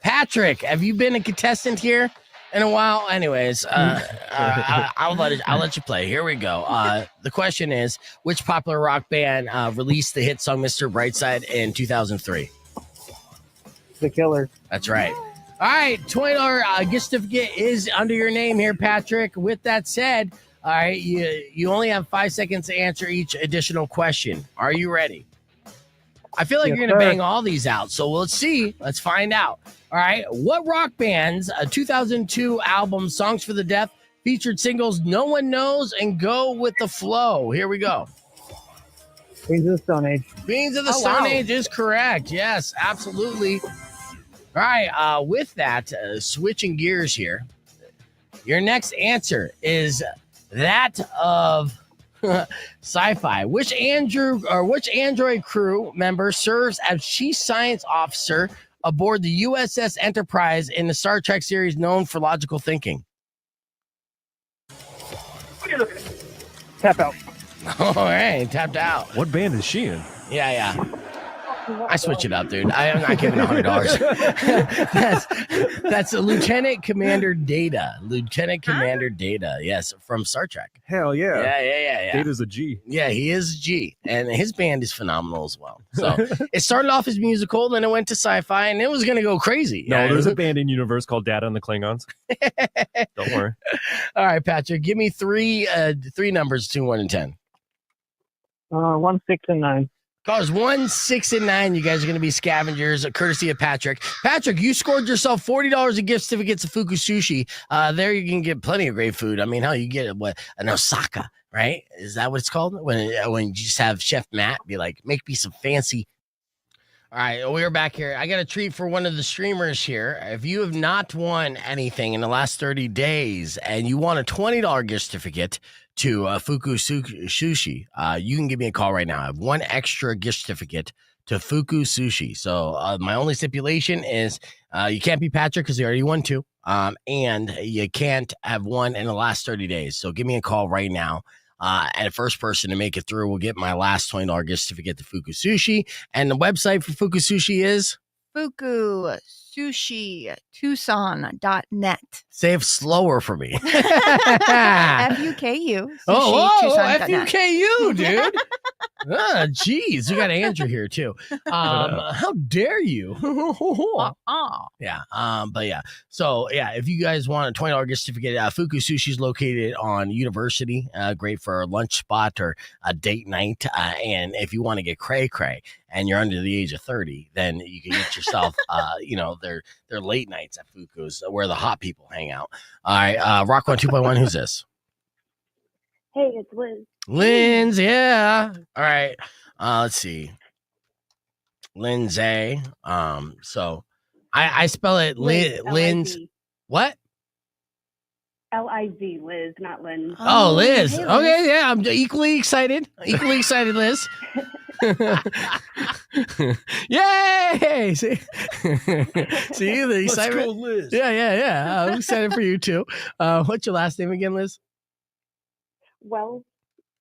Patrick, have you been a contestant here in a while? Anyways, I'll let you play. Here we go. The question is, which popular rock band released the hit song Mr. Brightside in 2003? The Killer. That's right. All right, $20 gift certificate is under your name here, Patrick. With that said, all right, you only have 5 seconds to answer each additional question. Are you ready? I feel like Yes, you're going to sir. bang all these out. So let's see. Let's find out. All right. What rock band's 2002 album, Songs for the Deaf, featured singles No One Knows and Go With the Flow? Here we go. Queens of the Stone Age. Beings of the Oh, Stone wow. Age is correct. Yes, absolutely. All right. With that, switching gears here, your next answer is that of sci-fi. Which Android crew member serves as chief science officer aboard the USS Enterprise in the Star Trek series known for logical thinking? Tap Out. All right, tapped out. what band is she in? Yeah. I switch it up, dude. I'm not giving $100. That's a Lieutenant Commander Data. Lieutenant Commander Data. Yes, from Star Trek. Hell yeah. Yeah. Data's a G. Yeah, he is a G, and his band is phenomenal as well. So it started off as musical, then it went to sci-fi, and it was gonna go crazy. No, there's a band in universe called Data and the Klingons. Don't worry. All right, Patrick, give me three numbers, 2, 1, and 10. 1, 6, and 9. Cause 1, 6, and 9, you guys are going to be scavengers, courtesy of Patrick. Patrick, you scored yourself $40 in gift certificates to Fuku Sushi. There you can get plenty of great food. I mean, hell, you get an Osaka, right? Is that what it's called? When you just have Chef Matt be like, make me some fancy. All right, we're back here. I got a treat for one of the streamers here. If you have not won anything in the last 30 days and you want a $20 gift certificate to Fuku Sushi, you can give me a call right now. I have one extra gift certificate to Fuku Sushi. So my only stipulation is you can't be Patrick because he already won 2. And you can't have one in the last 30 days. So give me a call right now. And the first person to make it through will get my last $20 gift certificate to Fuku Sushi. And the website for Fuku Sushi is FukuSushiTucson.net. Say it slower for me. FUKU. FUKU, dude. Geez, you got Andrew here too. How dare you? Yeah. But yeah. So yeah, if you guys want a $20 gift certificate, Fuku Sushi is located on University. Great for a lunch spot or a date night. And if you want to get cray and you're under the age of 30, then you can get yourself, they're late nights at Fuku's where the hot people hang out. All right, Rock 1 2.1. Who's this? Hey, it's Liz. Linz, yeah. All right. Let's see. Lindsay. So I spell it Linz. L-I-Z. What? L-I-Z, Liz, not Lynn. Oh, Liz. Hey, Liz. Okay, yeah. I'm equally excited. Liz. Yay! See the excitement. Let's go, Liz. Yeah. I'm excited for you too. What's your last name again, Liz? Wells,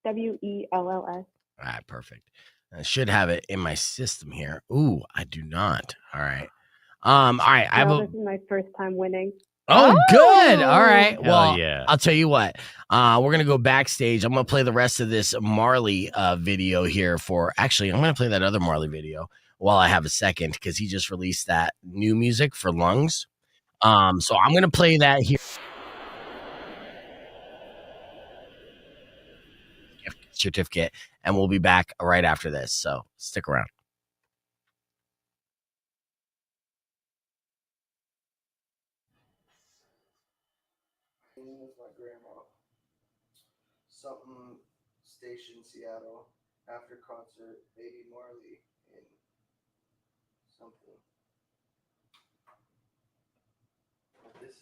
Wells. All right, perfect. I should have it in my system here. Ooh, I do not. All right. All right. This is my first time winning. Oh, good. All right. Well, yeah. I'll tell you what. We're going to go backstage. I'm going to play the rest of this Marley video here actually, I'm going to play that other Marley video while I have a second because he just released that new music for Lungs. So I'm going to play that here. Gift certificate, and we'll be back right after this. So stick around. With my grandma. Something station Seattle after concert, Baby Marley in something. This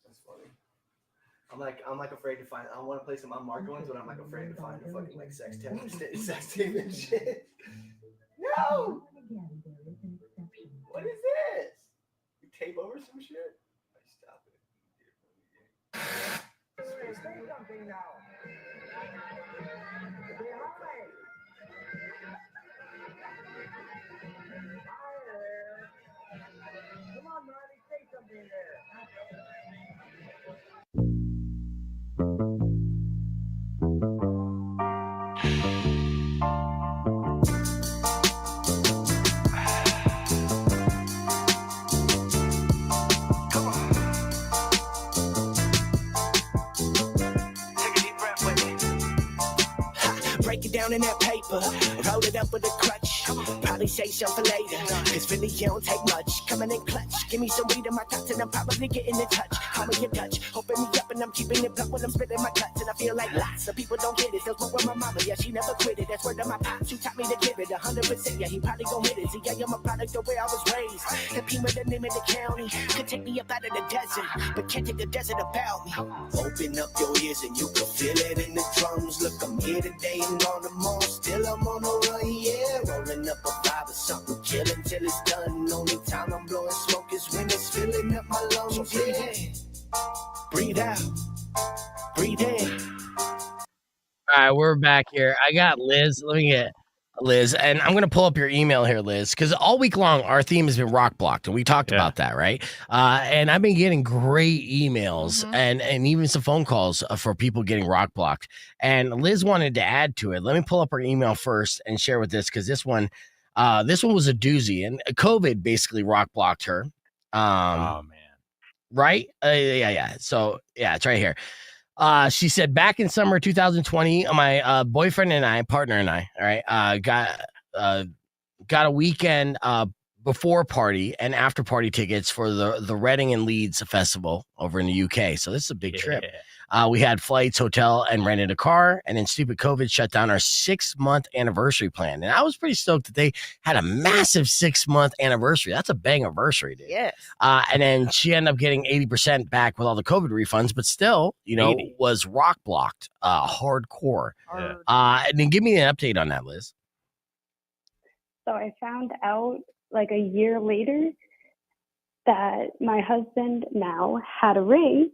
that's funny. I'm like afraid to find. I want to play some unmarked ones, but I'm like afraid to find the fucking like sex tape and shit. No. What is this? You tape over some shit? Stop it. Say something now. Come on, Marty, say something there. Break it down in that paper, roll it up with a crutch. Probably say something later, cause really you don't take much. Coming in clutch, give me some weed in my thoughts and I'm probably getting in touch. Call me in touch, open me up and I'm keeping it blunt when I'm spitting my guts. And I feel like lots of people don't get it. That's what my mama, yeah, she never quit it. That's word of my pops, who taught me to give it 100%. Yeah, he probably gon' hit it. See, yeah, I'm a product of where I was raised. The Pima, the name of the county, could take me up out of the desert, but can't take the desert about me. Open up your ears and you can feel it in the drums. Look, I'm here today and on tomorrow, still I'm on the run, yeah. Rolling up a vibe or something, chilling till it's done. Only time I'm blowing smoke is when it's filling up my lungs, yeah. Breathe out, breathe in. All right, we're back here. I got Liz. Let me get Liz, and I'm going to pull up your email here, Liz, because all week long our theme has been rock blocked, and we talked about that, right? And I've been getting great emails and even some phone calls for people getting rock blocked. And Liz wanted to add to it. Let me pull up her email first and share with this because this one was a doozy, and COVID basically rock blocked her. Oh man, right? Yeah. So yeah, it's right here. She said, back in summer 2020, my boyfriend and I, partner and I, all right, got a weekend before party and after party tickets for the Reading and Leeds festival over in the UK. So this is a big trip. We had flights, hotel, and rented a car. And then stupid COVID shut down our 6-month anniversary plan. And I was pretty stoked that they had a massive 6-month anniversary. That's a bang anniversary, dude. Yes. And then she ended up getting 80% back with all the COVID refunds, but still, was rock blocked, hardcore. And then give me an update on that, Liz. So I found out like a year later that my husband now had a ring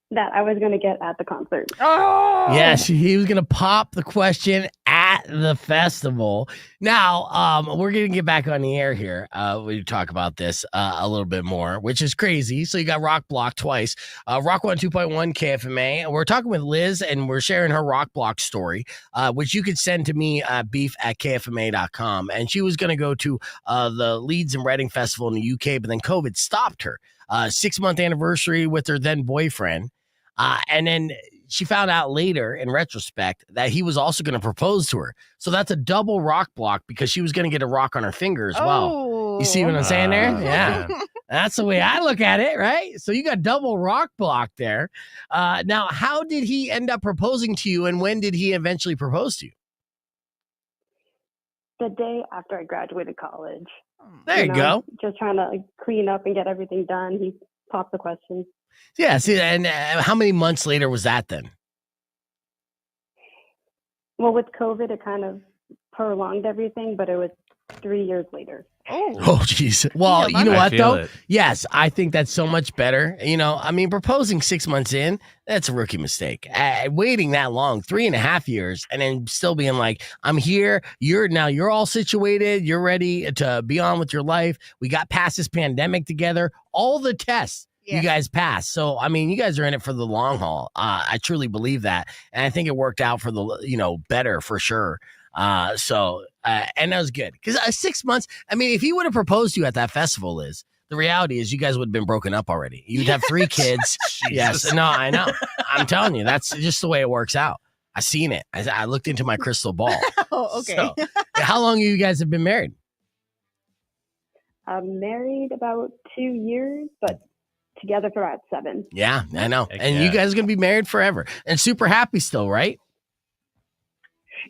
that I was going to get at the concert. Oh! Yes, he was going to pop the question at the festival. Now, we're going to get back on the air here. We talk about this a little bit more, which is crazy. So you got Rock Block twice. Rock 102.1 KFMA. We're talking with Liz, and we're sharing her Rock Block story, which you could send to me beef@kfma.com. And she was going to go to the Leeds and Reading Festival in the UK, but then COVID stopped her. 6-month anniversary with her then boyfriend. And then she found out later in retrospect that he was also going to propose to her. So that's a double rock block because she was going to get a rock on her finger as well. You see what I'm saying there? Yeah. That's the way I look at it, right? So you got double rock block there. Now, how did he end up proposing to you, and when did he eventually propose to you? The day after I graduated college. There you go. Just trying to clean up and get everything done. He popped the question. Yeah. See, and how many months later was that then? Well, with COVID, it kind of prolonged everything, but it was 3 years later. Oh, geez. Well, you know what, though? Yes, I think that's so much better. Proposing 6 months in, that's a rookie mistake. Waiting that long, 3.5 years, and then still being like, I'm here. You're all situated. You're ready to be on with your life. We got past this pandemic together. All the tests. You guys passed. So, you guys are in it for the long haul. I truly believe that. And I think it worked out for the, better for sure. And that was good. Because 6 months, if he would have proposed to you at that festival, Liz, the reality is you guys would have been broken up already. You'd have 3 kids. Yes. No, I know. I'm telling you, that's just the way it works out. I seen it. I looked into my crystal ball. Oh, okay. So, how long you guys have been married? Married about 2 years, but together for about 7. Yeah, I know. You guys are going to be married forever and super happy still, right?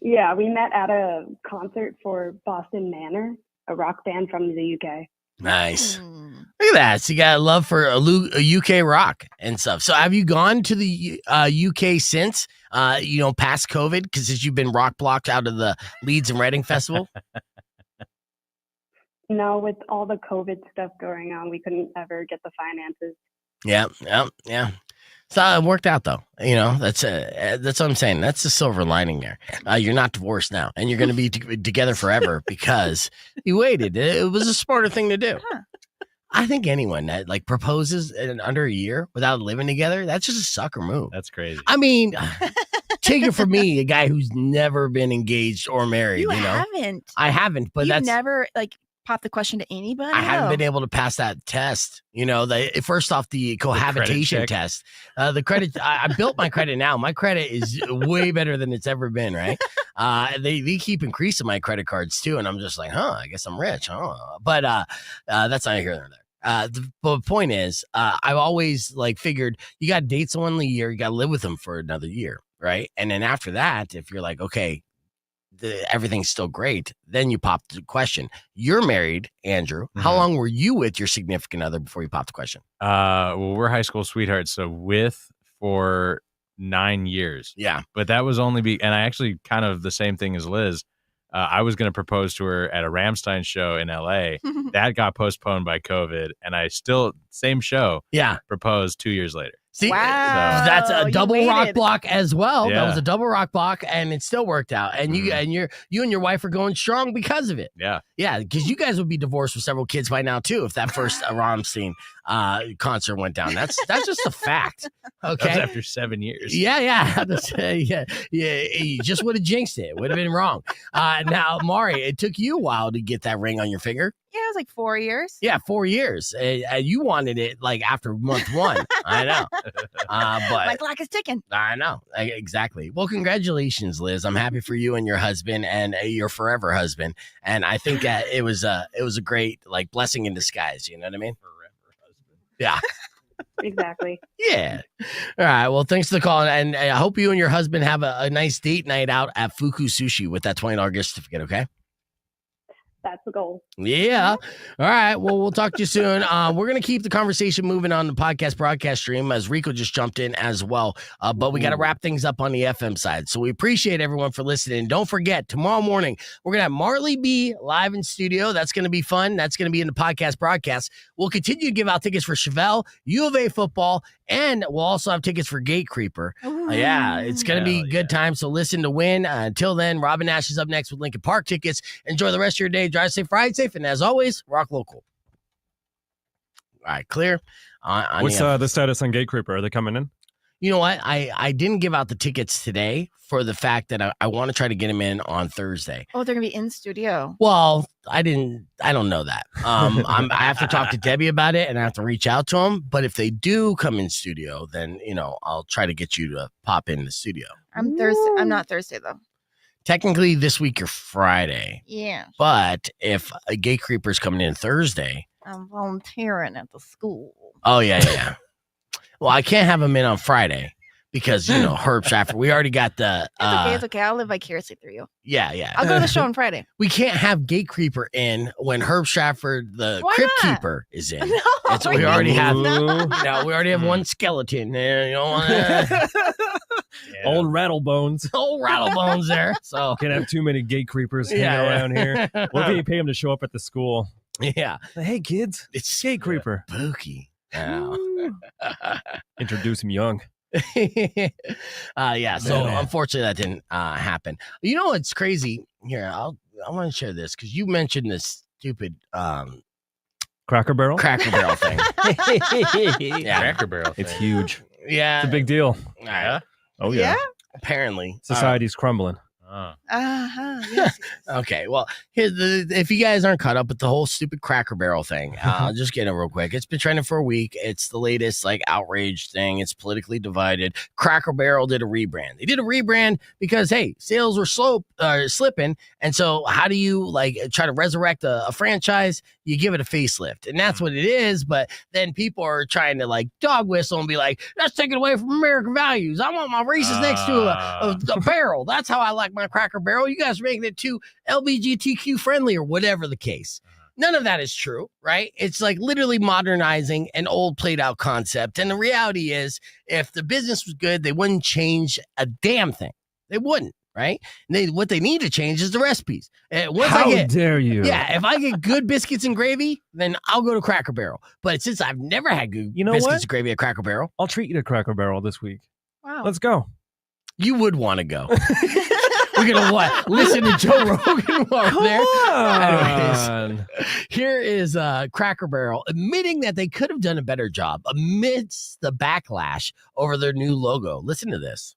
Yeah, we met at a concert for Boston Manor, a rock band from the UK. Nice. Look at that. So you got a love for a UK rock and stuff. So have you gone to the UK since, past COVID? Because since you've been rock blocked out of the Leeds and Reading Festival? No, with all the COVID stuff going on, we couldn't ever get the finances. Yeah. So it worked out though. That's what I'm saying. That's the silver lining there. You're not divorced now, and you're going to be together forever because you waited. It was a smarter thing to do. Huh. I think anyone that proposes in under a year without living together, that's just a sucker move. That's crazy. Take it from me, a guy who's never been engaged or married. You haven't. I haven't, but You've never pop the question to anybody? I haven't been able to pass that test. First off, the cohabitation test. The credit, I built my credit now. My credit is way better than it's ever been, right? They keep increasing my credit cards too. And I'm just like, I guess I'm rich. But that's not here nor there. The point is, I've always figured you got to date someone in a year. You got to live with them for another year, right? And then after that, if you're like, okay, everything's still great, then you pop the question. You're married, Andrew. Mm-hmm. How long were you with your significant other before you popped the question? Well, we're high school sweethearts, so for 9 years. Yeah. But that was only and I actually kind of the same thing as Liz. I was going to propose to her at a Rammstein show in LA. That got postponed by COVID, and I still, same show, proposed 2 years later. See, wow. That's a double rock block as well. Yeah. That was a double rock block, and it still worked out. And you and your wife are going strong because of it. Yeah, yeah, because you guys would be divorced with several kids by now too if that first Rammstein concert went down. That's just a fact. Okay, that was after 7 years. Yeah. You just would have jinxed it. Would have been wrong. Now, Mari, it took you a while to get that ring on your finger. Yeah, was like 4 years. Yeah, 4 years. You wanted it like after month 1. I know. But My clock is ticking. I know. Exactly. Well, congratulations, Liz. I'm happy for you and your husband and your forever husband. And I think that it was a great like blessing in disguise. You know what I mean? Forever husband. Yeah. Exactly. Yeah. All right. Well, thanks for the call. And I hope you and your husband have a nice date night out at Fuku Sushi with that $20 gift certificate. Okay. That's the goal. Yeah. All right. Well, we'll talk to you soon. We're going to keep the conversation moving on the podcast broadcast stream as Rico just jumped in as well. But we got to wrap things up on the FM side. So we appreciate everyone for listening. Don't forget, tomorrow morning, we're going to have Marley B live in studio. That's going to be fun. That's going to be in the podcast broadcast. We'll continue to give out tickets for Chevelle, U of A football, and we'll also have tickets for Gate Creeper. Yeah, it's going to be a good time. So listen to win. Until then, Robin Nash is up next with Lincoln Park tickets. Enjoy the rest of your day. Drive safe, ride safe, and as always, rock local. All right, clear. What's the status on Gate Creeper? Are they coming in? You know what? I didn't give out the tickets today for the fact that I want to try to get them in on Thursday. Oh, they're gonna be in studio. Well, I don't know that. I have to talk to Debbie about it and I have to reach out to them. But if they do come in studio, then I'll try to get you to pop in the studio. I'm Thursday. I'm not Thursday though. Technically, this week you're Friday. Yeah. But if a Gate Creeper's coming in Thursday, I'm volunteering at the school. Oh yeah. Well, I can't have him in on Friday because Herb Schaffer. We already got the. It's okay. I'll live vicariously through you. Yeah. I'll go to the show on Friday. We can't have Gate Creeper in when Herb Schaffer, the Crypt Keeper, is in. No, we already have. not. We already have one skeleton. Old Rattlebones. Old Rattlebones there. So can't have too many Gate Creepers hanging around here. What if you pay them to show up at the school? Yeah. Hey kids, it's Gate Creeper. Spooky. Introduce him young. Yeah. So unfortunately, that didn't happen. You know what's crazy? Here, I want to share this because you mentioned this stupid Cracker Barrel thing. Yeah, Cracker Barrel. It's huge. Yeah, it's a big deal. Yeah. Oh yeah. Apparently, society's crumbling. Yes. Okay, well, if you guys aren't caught up with the whole stupid Cracker Barrel thing, I'll just get it real quick. It's been trending for a week. It's the latest outrage thing. It's politically divided. Cracker Barrel did a rebrand. They did a rebrand because hey, sales were slipping, and so how do you try to resurrect a franchise? You give it a facelift, and that's what it is. But then people are trying to dog whistle and be like, "That's taking away from American values. I want my races next to a barrel. That's how I like my Cracker Barrel. You guys are making it too LGBTQ friendly or whatever the case." None of that is true, right? It's literally modernizing an old played out concept. And the reality is, if the business was good, they wouldn't change a damn thing. They wouldn't. Right? What they need to change is the recipes. How dare you? Yeah, if I get good biscuits and gravy, then I'll go to Cracker Barrel. But since I've never had good biscuits and gravy at Cracker Barrel, I'll treat you to Cracker Barrel this week. Wow. Let's go. You would want to go. We're gonna what? Listen to Joe Rogan while we're there. Anyways, here is Cracker Barrel admitting that they could have done a better job amidst the backlash over their new logo. Listen to this.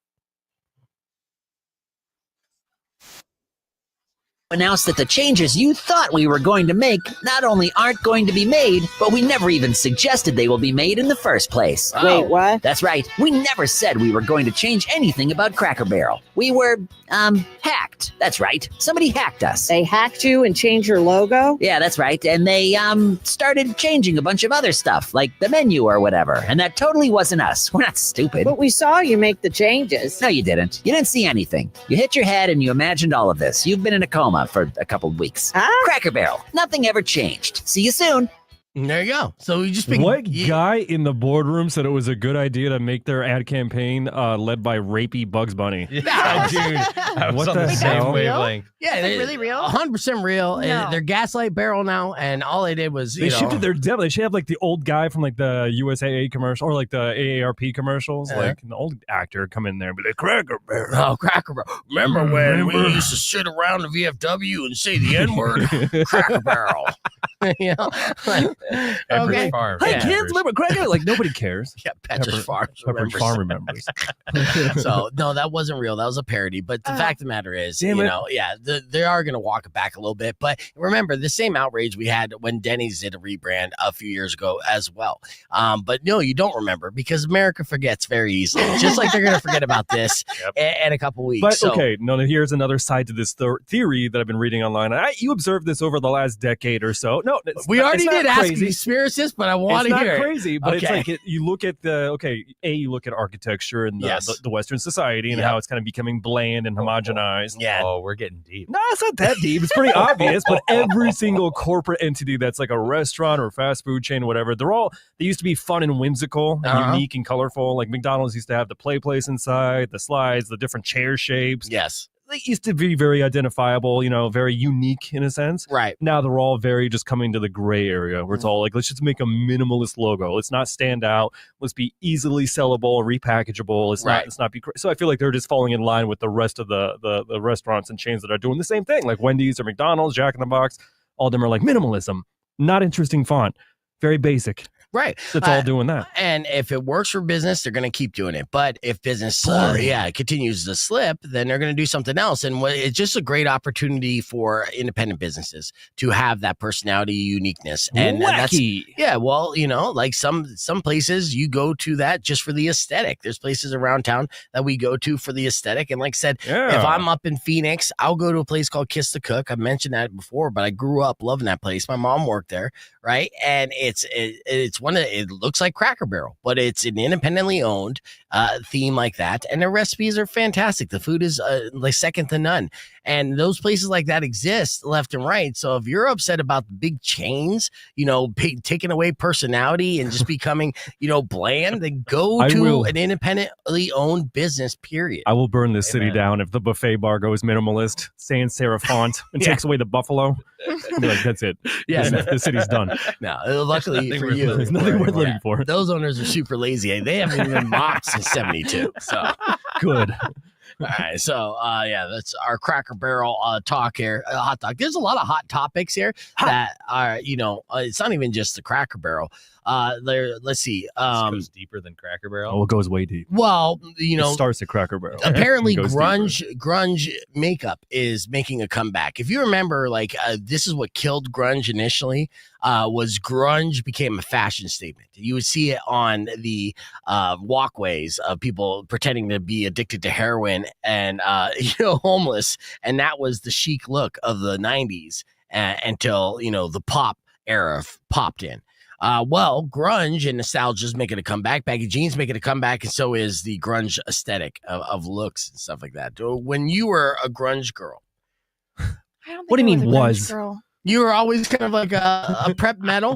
Announced that the changes you thought we were going to make not only aren't going to be made, but we never even suggested they will be made in the first place. Wait, what? That's right. We never said we were going to change anything about Cracker Barrel. We were, hacked. That's right. Somebody hacked us. They hacked you and changed your logo? Yeah, that's right. And they, started changing a bunch of other stuff, like the menu or whatever. And that totally wasn't us. We're not stupid. But we saw you make the changes. No, you didn't. You didn't see anything. You hit your head and you imagined all of this. You've been in a coma for a couple of weeks. Huh? Cracker Barrel. Nothing ever changed. See you soon. There you go. So you just been, what guy in the boardroom said it was a good idea to make their ad campaign led by rapey Bugs Bunny? Yeah, dude. I was What on the the same hell? wavelength. Yeah, Is it really real? 100% real. No. They're Gaslight Barrel now, and all they did was They shifted their devil. They should have the old guy from the USAA commercial or the AARP commercials, an old actor come in there and be like, Cracker Barrel. Oh, Cracker Barrel. Remember when we used to sit around the VFW and say the N-word? Cracker Barrel. you know, like, okay. Farm. Hey, Yeah. kids, remember Cracker? Like, nobody cares. Yeah, Pepperidge Farm remembers. So no, that wasn't real. That was a parody. But the fact of the matter is, Damn you it. know, yeah, they are going to walk it back a little bit. But remember the same outrage we had when Denny's did a rebrand a few years ago as well. But no, you don't remember because America forgets very easily. Just like they're going to forget about this in a couple weeks. But So, okay, no, here's another side to this theory that I've been reading online. You observed this over the last decade or so. No, we already it's not did ask crazy. Conspiracist, but I want to It's hear not it. crazy, but Okay. it's like you look at you look at architecture and the Western society and how it's kind of becoming bland and homogenized. Yeah. Oh, we're getting deep. No, it's not that deep. It's pretty obvious, but every single corporate entity that's like a restaurant or fast food chain, whatever, they used to be fun and whimsical and unique and colorful. Like McDonald's used to have the play place inside, the slides, the different chair shapes. Yes. They used to be very identifiable, very unique in a sense. Right. Now they're all very just coming to the gray area where it's all like, let's just make a minimalist logo. Let's not stand out. Let's be easily sellable, repackageable. Let's not be. So I feel like they're just falling in line with the rest of the restaurants and chains that are doing the same thing, like Wendy's or McDonald's, Jack in the Box. All of them are like minimalism, not interesting font, very basic. Right. That's all doing that. And if it works for business, they're going to keep doing it. But if business continues to slip, then they're going to do something else. And it's just a great opportunity for independent businesses to have that personality uniqueness. And Wacky. like some places you go to that just for the aesthetic. There's places around town that we go to for the aesthetic. And like I said, if I'm up in Phoenix, I'll go to a place called Kiss the Cook. I've mentioned that before, but I grew up loving that place. My mom worked there, right? And it's it looks like Cracker Barrel, but it's an independently owned theme like that, and the recipes are fantastic. The food is like second to none, and those places like that exist left and right. So if you're upset about the big chains, taking away personality and just becoming bland, then go to an independently owned business. Period. I will burn this city down if the buffet bar goes minimalist, sans serif font, and takes away the buffalo. I'll be like, that's it. Yeah, the city's done. No, luckily for you, there's nothing worth living for. Those owners are super lazy. They haven't even mopped since '72. So good. All right, so that's our Cracker Barrel talk here. Hot talk. There's a lot of hot topics here that are, it's not even just the Cracker Barrel. Let's see. This goes deeper than Cracker Barrel. Oh, it goes way deep. Well, it starts at Cracker Barrel. Apparently, grunge makeup is making a comeback. If you remember, this is what killed grunge initially. Was grunge became a fashion statement. You would see it on the walkways of people pretending to be addicted to heroin and homeless, and that was the chic look of the '90s until the pop era popped in. Well, grunge and nostalgia is making a comeback. Baggy jeans making a comeback, and so is the grunge aesthetic of looks and stuff like that. When you were a grunge girl, what do you mean was? Girl. You were always kind of like a prep metal.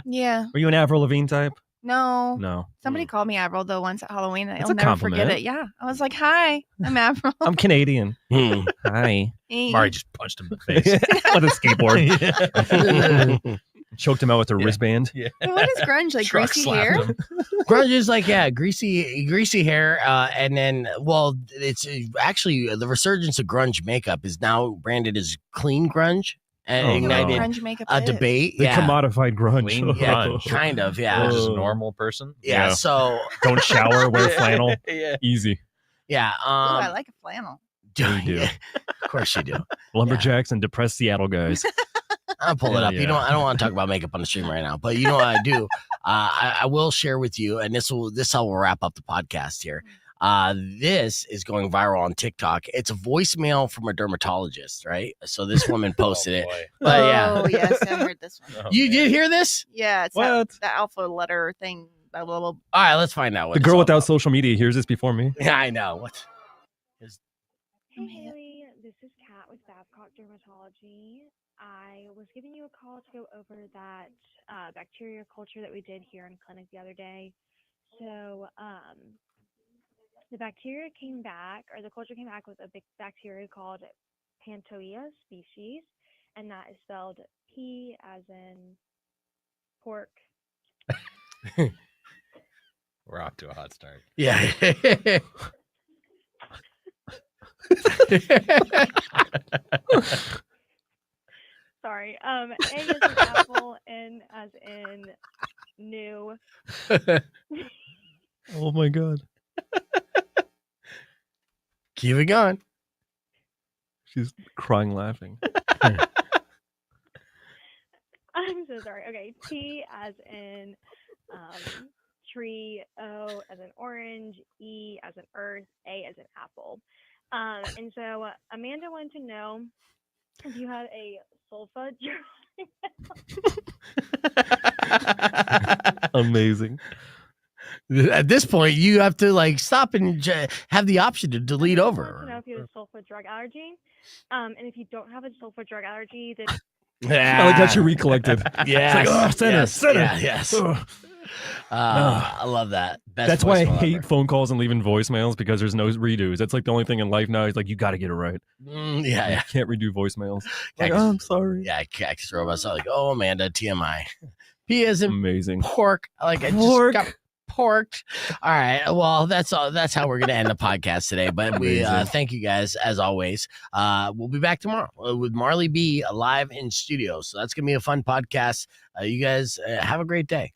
Yeah. Were you an Avril Lavigne type? No. No. Somebody called me Avril though once at Halloween. That's I'll a never compliment. forget it. Yeah. I was like, "Hi, I'm Avril." I'm Canadian. Hi. Hey. Mari just punched him in the face with a skateboard. Choked him out with a wristband. Yeah. What is grunge? Like Truck greasy slapped hair? him. Grunge is like greasy hair, and then it's actually the resurgence of grunge makeup is now branded as clean grunge. And ignited grunge makeup a is. debate. The commodified grunge. Clean grunge. Kind of, yeah. Just a normal person. Yeah, so don't shower, wear flannel. Yeah. Easy. Yeah. Ooh, I like a flannel. You do. Of course you do. Lumberjacks and depressed Seattle guys. I'll pull it up. I don't want to talk about makeup on the stream right now, but you know what I do? I will share with you, and this how we'll wrap up the podcast here. This is going viral on TikTok. It's a voicemail from a dermatologist, right? So this woman posted it. But Oh, yes, I heard this one. You did hear this? Yeah, it's What? the alpha letter thing. Blah, blah, blah. All right, let's find out what The it's girl all without about. social media hears this before me. Yeah, I know. What? Hey Haley, this is Kat with Babcock Dermatology. I was giving you a call to go over that bacteria culture that we did here in clinic the other day. So the bacteria came back, or the culture came back with a big bacteria called Pantoia species, and that is spelled P as in pork. We're off to a hot start. Yeah. Sorry. A as in apple, N as in new. Oh my god. Keep it going. She's crying laughing. I'm so sorry. Okay. T as in tree, O as in orange, E as in earth, A as in apple. And so Amanda wanted to know if you had a sulfa Amazing. At this point, you have to like stop and have the option to delete I over. want to know if you have a sulfa drug allergy. And if you don't have a sulfa drug allergy, then I like how she recollected. Yeah. It's like, center. Yes. I love that. Best That's why I voicemail hate ever. phone calls and leaving voicemails because there's no redos. That's like the only thing in life now. It's like, you got to get it right. Yeah. You can't redo voicemails. Like, Cactus- I'm sorry. Yeah, Cactus Robots. Like, oh, Amanda, TMI. P as in Amazing. pork. Like, I just got porked. All right. Well, that's all. That's how we're gonna end the podcast today. But we thank you guys as always. We'll be back tomorrow with Marley B live in studio. So that's gonna be a fun podcast. You guys have a great day.